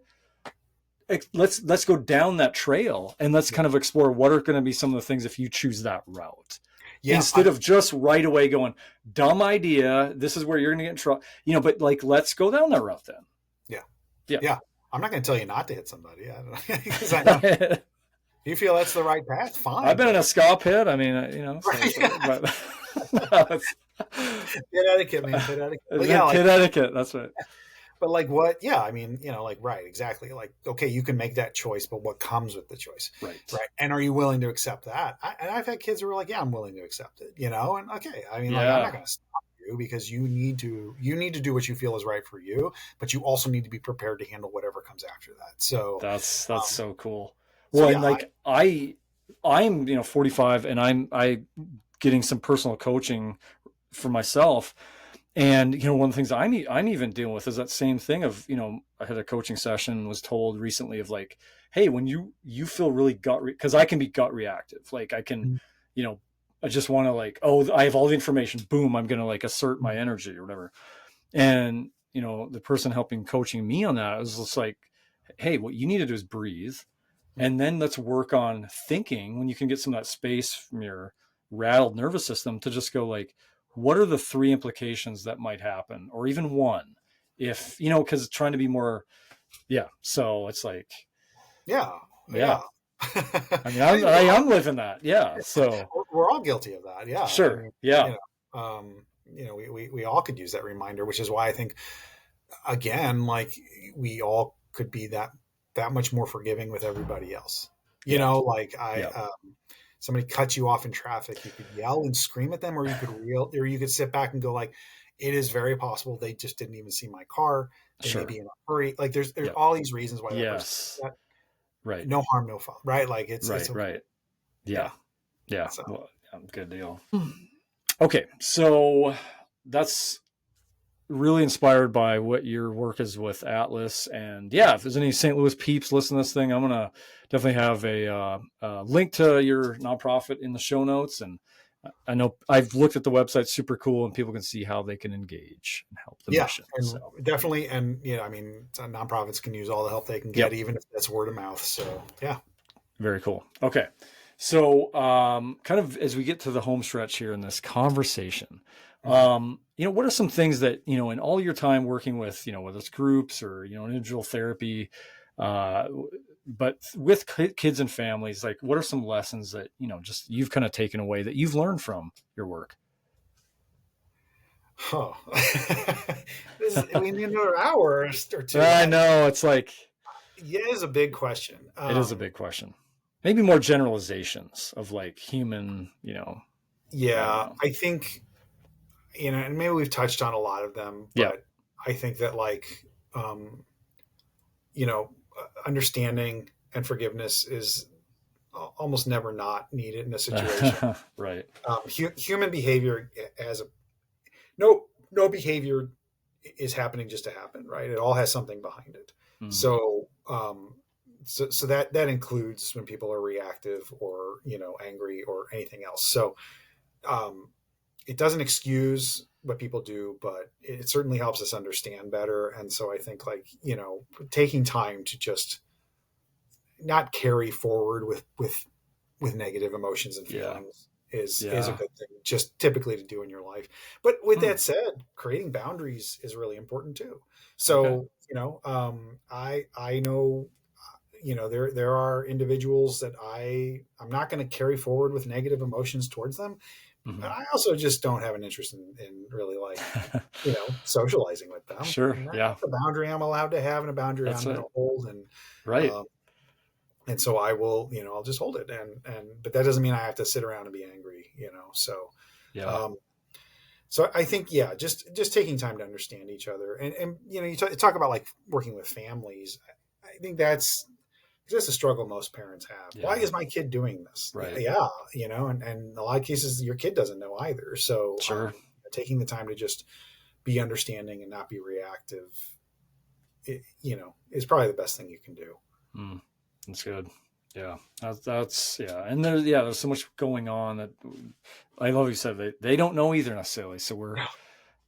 let's go down that trail and let's kind of explore what are going to be some of the things if you choose that route. Yeah, instead of just right away going, dumb idea, this is where you're going to get in trouble, but like, let's go down that route then. Yeah. I'm not going to tell you not to hit somebody. Because I know if you feel that's the right path, fine. I've been in a ska pit. I mean, Pit etiquette, man. Pit etiquette. Pit etiquette. That's right. But like what? Yeah, I mean, right, exactly. Like, okay, you can make that choice, but what comes with the choice, right? And are you willing to accept that? And I've had kids who are like, yeah, I'm willing to accept it, and okay, I mean, like, I'm not going to stop you because you need to do what you feel is right for you, but you also need to be prepared to handle whatever comes after that. So that's so cool. Well, and like I'm 45, and I'm getting some personal coaching for myself. And, one of the things I'm even dealing with is that same thing of, I had a coaching session, was told recently of like, hey, when you feel really because I can be gut reactive. Like I can, I just want to like, oh, I have all the information. Boom. I'm going to like assert my energy or whatever. And, the person helping coaching me on that, I was just like, hey, what you need to do is breathe. And then let's work on thinking when you can get some of that space from your rattled nervous system to just go like, what are the 3 implications that might happen, or even 1, if, because it's trying to be more. Yeah. So it's like, yeah. I mean, I'm living that. Yeah. So we're all guilty of that. Yeah. Sure. I mean, yeah. We all could use that reminder, which is why I think, again, like we all could be that much more forgiving with everybody else. Somebody cuts you off in traffic, you could yell and scream at them, or you could sit back and go like, it is very possible they just didn't even see my car. They may be in a hurry. Like there's all these reasons why that person that. Right. No harm, no foul. Right. Like it's right. Yeah. So. Well, good deal. Okay. So that's really inspired by what your work is with Atlas. And yeah, if there's any St. Louis peeps listening to this thing, I'm going to definitely have a link to your nonprofit in the show notes. And I know I've looked at the website, super cool, and people can see how they can engage and help the mission. So. Definitely. And I mean, nonprofits can use all the help they can get, even if that's word of mouth. So yeah. Very cool. Okay. So kind of as we get to the home stretch here in this conversation, what are some things that, in all your time working with, whether it's groups or, individual therapy, but with kids and families, like what are some lessons that, just you've kind of taken away that you've learned from your work? Oh, another hour or 2. I know, it's like, it is a big question. It is a big question. Maybe more generalizations of like human, Yeah, I think, and maybe we've touched on a lot of them, but I think that like, understanding and forgiveness is almost never not needed in a situation. Right. Human behavior no behavior is happening just to happen, right? It all has something behind it. Mm. So that includes when people are reactive or, angry or anything else. So, it doesn't excuse what people do, but it certainly helps us understand better. And so I think like, taking time to just not carry forward with negative emotions and feelings is a good thing, just typically to do in your life. But with that said, creating boundaries is really important too. So, I know, there are individuals that I'm not going to carry forward with negative emotions towards them. Mm-hmm. But I also just don't have an interest in really like, socializing with them. Sure. That's a boundary I'm allowed to have and a boundary I'm going to hold. And right. And so I will, I'll just hold it. But that doesn't mean I have to sit around and be angry, so, so I think, just taking time to understand each other and you talk about like working with families. I think that's This is a struggle most parents have. Yeah. Why is my kid doing this? Right. Yeah, and in a lot of cases, your kid doesn't know either. So Sure. taking the time to just be understanding and not be reactive, is probably the best thing you can do. That's good. Yeah, that's yeah. And there's so much going on that I love you said they don't know either necessarily. So we're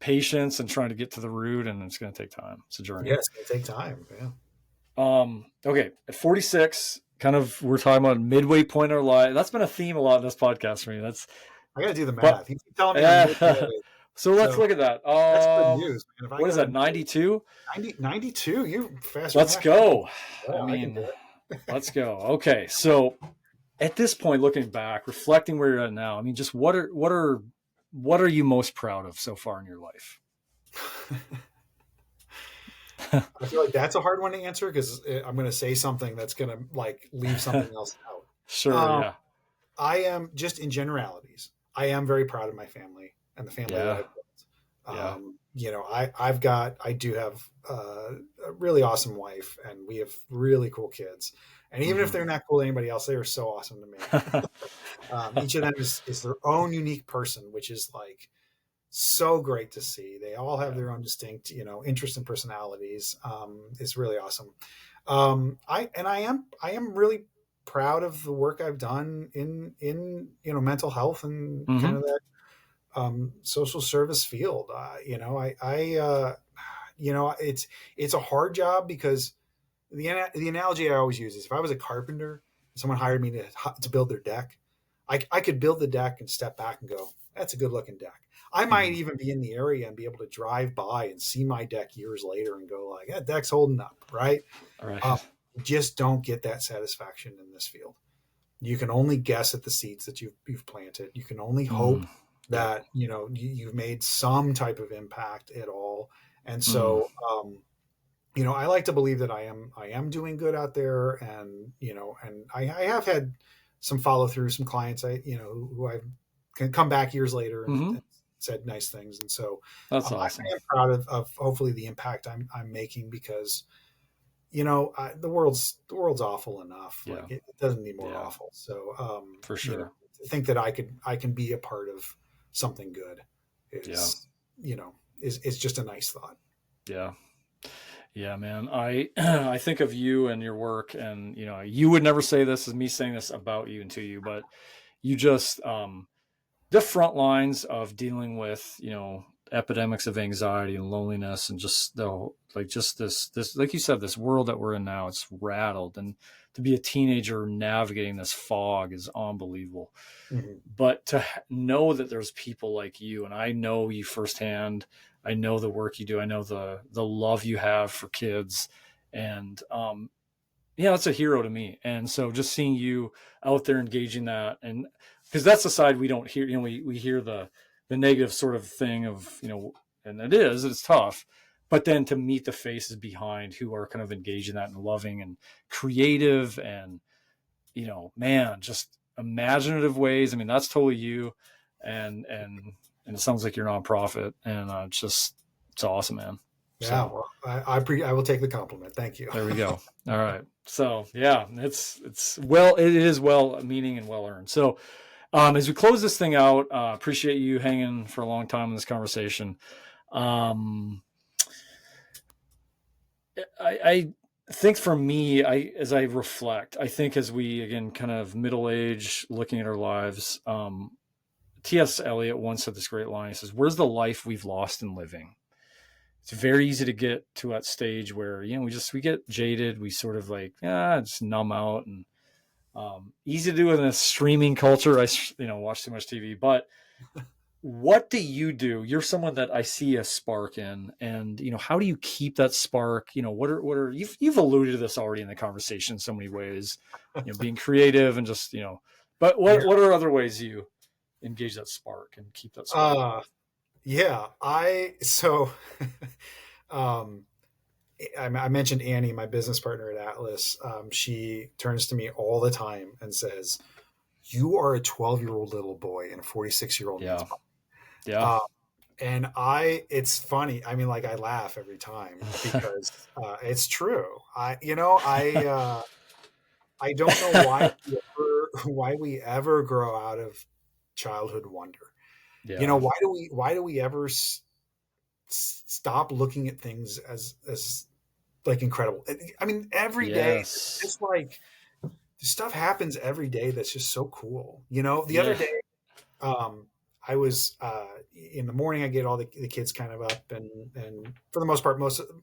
patience and trying to get to the root, and it's going to take time. It's a journey. Yeah, it's going to take time. Yeah. Okay. At 46, kind of, we're talking about midway point in our life. That's been a theme a lot in this podcast for me. I got to do the math. You keep telling me. So let's look at that. That's good news, man. What is that? 92? 92. You fast. Let's go. Yeah, I mean, let's go. Okay. So at this point, looking back, reflecting where you're at now, I mean, just what are you most proud of so far in your life? I feel like that's a hard one to answer because I'm going to say something that's going to leave something else out. Sure. Yeah. I am just in generalities. I am very proud of my family and the family that I've built. I do have a really awesome wife, and we have really cool kids. And even if they're not cool to anybody else, they are so awesome to me. Each of them is their own unique person, which is so great to see. They all have their own distinct, interests and personalities. It's really awesome. I am really proud of the work I've done in mental health and kind of that social service field. It's a hard job because the analogy I always use is if I was a carpenter, someone hired me to build their deck, I could build the deck and step back and go, that's a good looking deck. I might even be in the area and be able to drive by and see my deck years later and go that deck's holding up. Right. All right. Just don't get that satisfaction in this field. You can only guess at the seeds that you've planted. You can only hope that, you've made some type of impact at all. And so, I like to believe that I am doing good out there, and I have had some follow through, some clients who I can come back years later and said nice things. And so that's awesome. I am proud of hopefully the impact I'm making because, the world's awful enough. Yeah. It doesn't need more awful. So, for sure, I think that I can be a part of something good is just a nice thought. Yeah. Yeah, man. I think of you and your work, and you would never say this as me saying this about you and to you, but you just the front lines of dealing with epidemics of anxiety and loneliness, and just this like you said, this world that we're in now, it's rattled, and to be a teenager navigating this fog is unbelievable. But to know that there's people like you, and I know you firsthand, I know the work you do, I know the love you have for kids, and it's a hero to me. And so just seeing you out there engaging that, and because that's the side we don't hear, we hear the negative sort of thing of, and it's tough, but then to meet the faces behind who are kind of engaged in that and loving and creative and, just imaginative ways. I mean, that's totally you. And it sounds like your nonprofit, and it's awesome, man. Yeah. So, well, I will take the compliment. Thank you. There we go. All right. So yeah, it is well meaning and well earned. So, as we close this thing out, appreciate you hanging for a long time in this conversation. I think for me, as I reflect, I think as we, again, kind of middle age, looking at our lives, T.S. Eliot once said this great line. He says, "Where's the life we've lost in living?" It's very easy to get to that stage where, we get jaded. We sort of just numb out, and easy to do in a streaming culture. I watch too much TV, but what do? You're someone that I see a spark in, and how do you keep that spark? What are you've alluded to this already in the conversation in so many ways, being creative and just but what are other ways you engage that spark and keep that spark? I mentioned Annie, my business partner at Atlas. She turns to me all the time and says, "You are a 12-year-old little boy in a 46-year-old man's body." Yeah. And it's funny. I mean, I laugh every time because it's true. I don't know why we ever grow out of childhood wonder. Yeah. Why do we ever stop looking at things as like incredible? I mean, every day, Yes. it's like stuff happens every day that's just so cool. The other Yeah. day, um, I was in the morning. I get all the kids kind of up, and for the most part,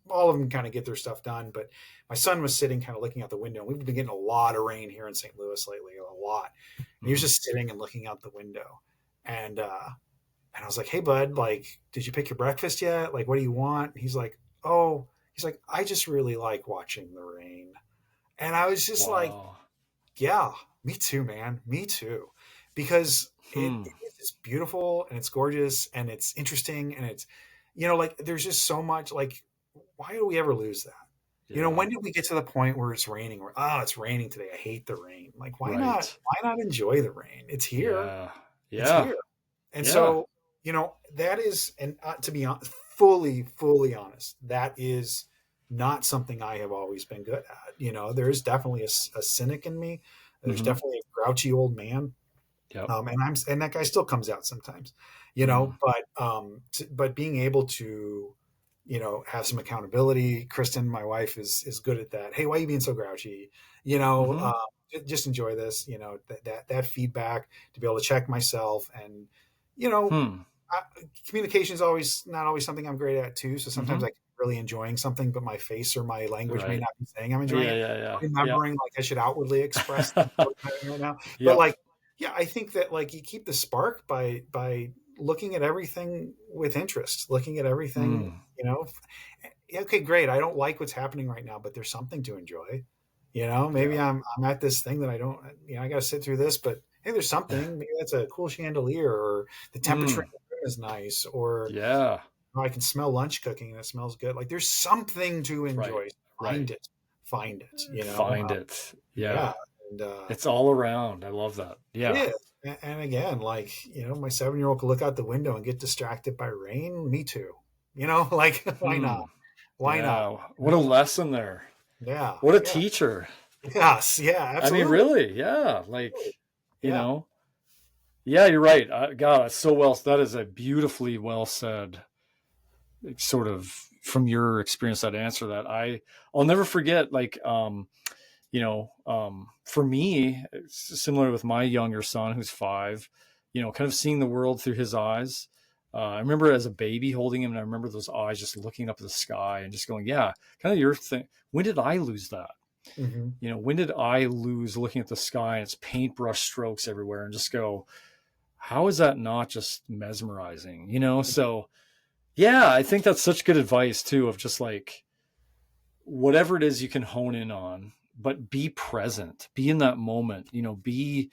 all of them kind of get their stuff done. But my son was sitting, kind of looking out the window. We've been getting a lot of rain here in St. Louis lately, a lot. And he was just sitting and looking out the window, and I was like, "Hey, bud, like, did you pick your breakfast yet? Like, what do you want?" And he's like, "Oh," he's like, "I just really like watching the rain." And I was just like, Wow. yeah, me too, man. Me too. Because Hmm. it's beautiful and it's gorgeous and it's interesting and it's, like there's just so much like, why do we ever lose that? Yeah. When did we get to the point where it's raining? Where, oh, it's raining today. I hate the rain. Like, Right. why not enjoy the rain? It's here. Yeah. It's Yeah. here. And Yeah. so, that is, and to be honest, fully honest, that is not something I have always been good at. There is definitely a cynic in me. There's Hmm. definitely a grouchy old man. Yep. And that guy still comes out sometimes, Mm. but being able to, have some accountability. Kristen, my wife, is good at that. Hey, why are you being so grouchy? You know, Hmm. uh, just enjoy this. That feedback, to be able to check myself, and you know, Hmm. I, communication is always not always something I'm great at too. So sometimes Hmm. I can be really enjoying something, but my face or my language may Right. not be saying I'm enjoying Yeah. it. Yeah. Yeah. Remembering like I should outwardly express what I'm doing right now, but Yep. like, yeah, I think that like you keep the spark by looking at everything with interest, looking at everything. Mm. Okay, great. I don't like what's happening right now, but there's something to enjoy. Maybe Yeah. I'm at this thing that I don't. I got to sit through this, but hey, there's something. Maybe that's a cool chandelier, or the temperature in Mm. the room is nice, or Yeah. I can smell lunch cooking and it smells good. Like there's something to Right. enjoy. Right. Find it. Find it. Yeah, Yeah. and It's all around. I love that. it Yeah. is. And again, like my 7-year-old could look out the window and get distracted by rain. Me too. Like why not? Hmm. Why not? Yeah. What a lesson there. Yeah, What a yeah, teacher. yes, yeah, I mean, absolutely. really. Yeah. Like, you Yeah, know, yeah, you're right. God, that's so well. That is a beautifully well said, sort of from your experience, that answer that I'll never forget. Like, for me, it's similar with my younger son who's 5, kind of seeing the world through his eyes. I remember as a baby holding him, and I remember those eyes just looking up at the sky and just going, yeah, kind of your thing. When did I lose that? hmm When did I lose looking at the sky and its paintbrush strokes everywhere and just go, how is that not just mesmerizing? So yeah, I think that's such good advice too, of just like, whatever it is you can hone in on, but be present, be in that moment, be,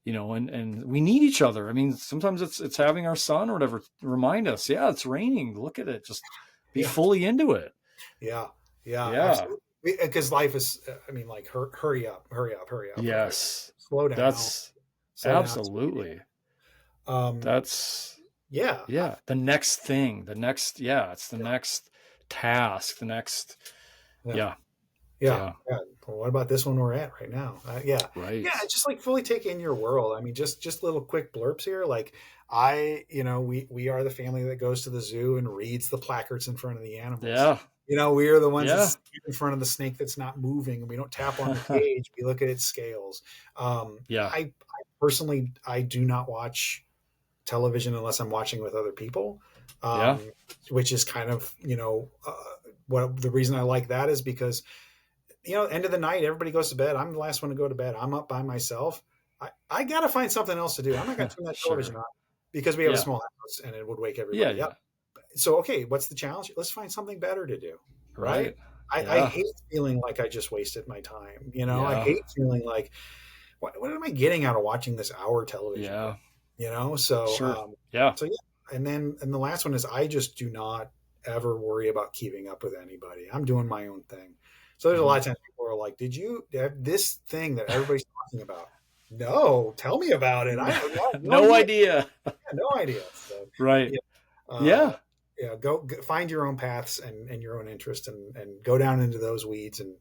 and we need each other. I mean, sometimes it's having our son or whatever remind us, yeah, it's raining, look at it, just be yeah, fully into it. yeah, yeah, Yeah. absolutely. Because life is, I mean, like, hurry up, hurry up, hurry up, right? Yes. Slow down, That's slow down. absolutely. Um, That's yeah, yeah. The next thing, the next, yeah, it's the yeah, next task, the next, yeah. yeah, Yeah, yeah, yeah. Well, what about this one we're at right now? Yeah, right. yeah. Just like fully take in your world. I mean, just little quick blurbs here. Like we are the family that goes to the zoo and reads the placards in front of the animals. Yeah, We are the ones that yeah. stand in front of the snake that's not moving, and we don't tap on the cage. We look at its scales. Yeah, I personally, I do not watch television unless I'm watching with other people, yeah. which is kind of what the reason I like that is because end of the night, everybody goes to bed. I'm the last one to go to bed. I'm up by myself. I got to find something else to do. I'm not going to turn that television Sure. on because we have a Yeah, small house and it would wake yeah, everybody up. yeah. So, okay, what's the challenge? Let's find something better to do. Right. Right. I Yeah, hate feeling like I just wasted my time. I yeah, hate feeling like, what am I getting out of watching this hour television program? yeah. So, Sure. Yeah. so yeah. And the last one is I just do not ever worry about keeping up with anybody. I'm doing my own thing. So there's a lot Hmm. of times people are like, "Did you have this thing that everybody's talking about?" No, tell me about it. I have no No idea. idea. Yeah, no idea. So Right. yeah, uh, Yeah. go find your own paths and your own interest and go down into those weeds. And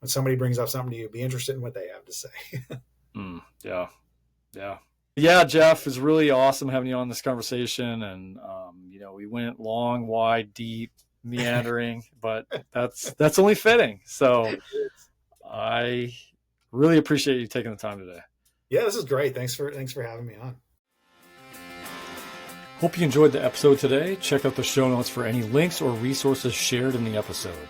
when somebody brings up something to you, be interested in what they have to say. Yeah. Yeah, Jeff, it's really awesome having you on this conversation. And, we went long, wide, deep, meandering, but that's only fitting. So I really appreciate you taking the time today. Yeah, this is great. Thanks for having me on. Hope you enjoyed the episode today. Check out the show notes for any links or resources shared in the episode.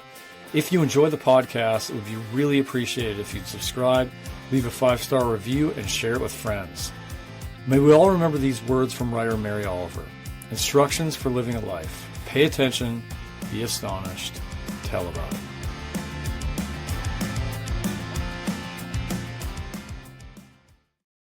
If you enjoy the podcast, it would be really appreciated if you'd subscribe, leave a 5-star review, and share it with friends. May we all remember these words from writer Mary Oliver. Instructions for living a life. Pay attention, be astonished, tell about it.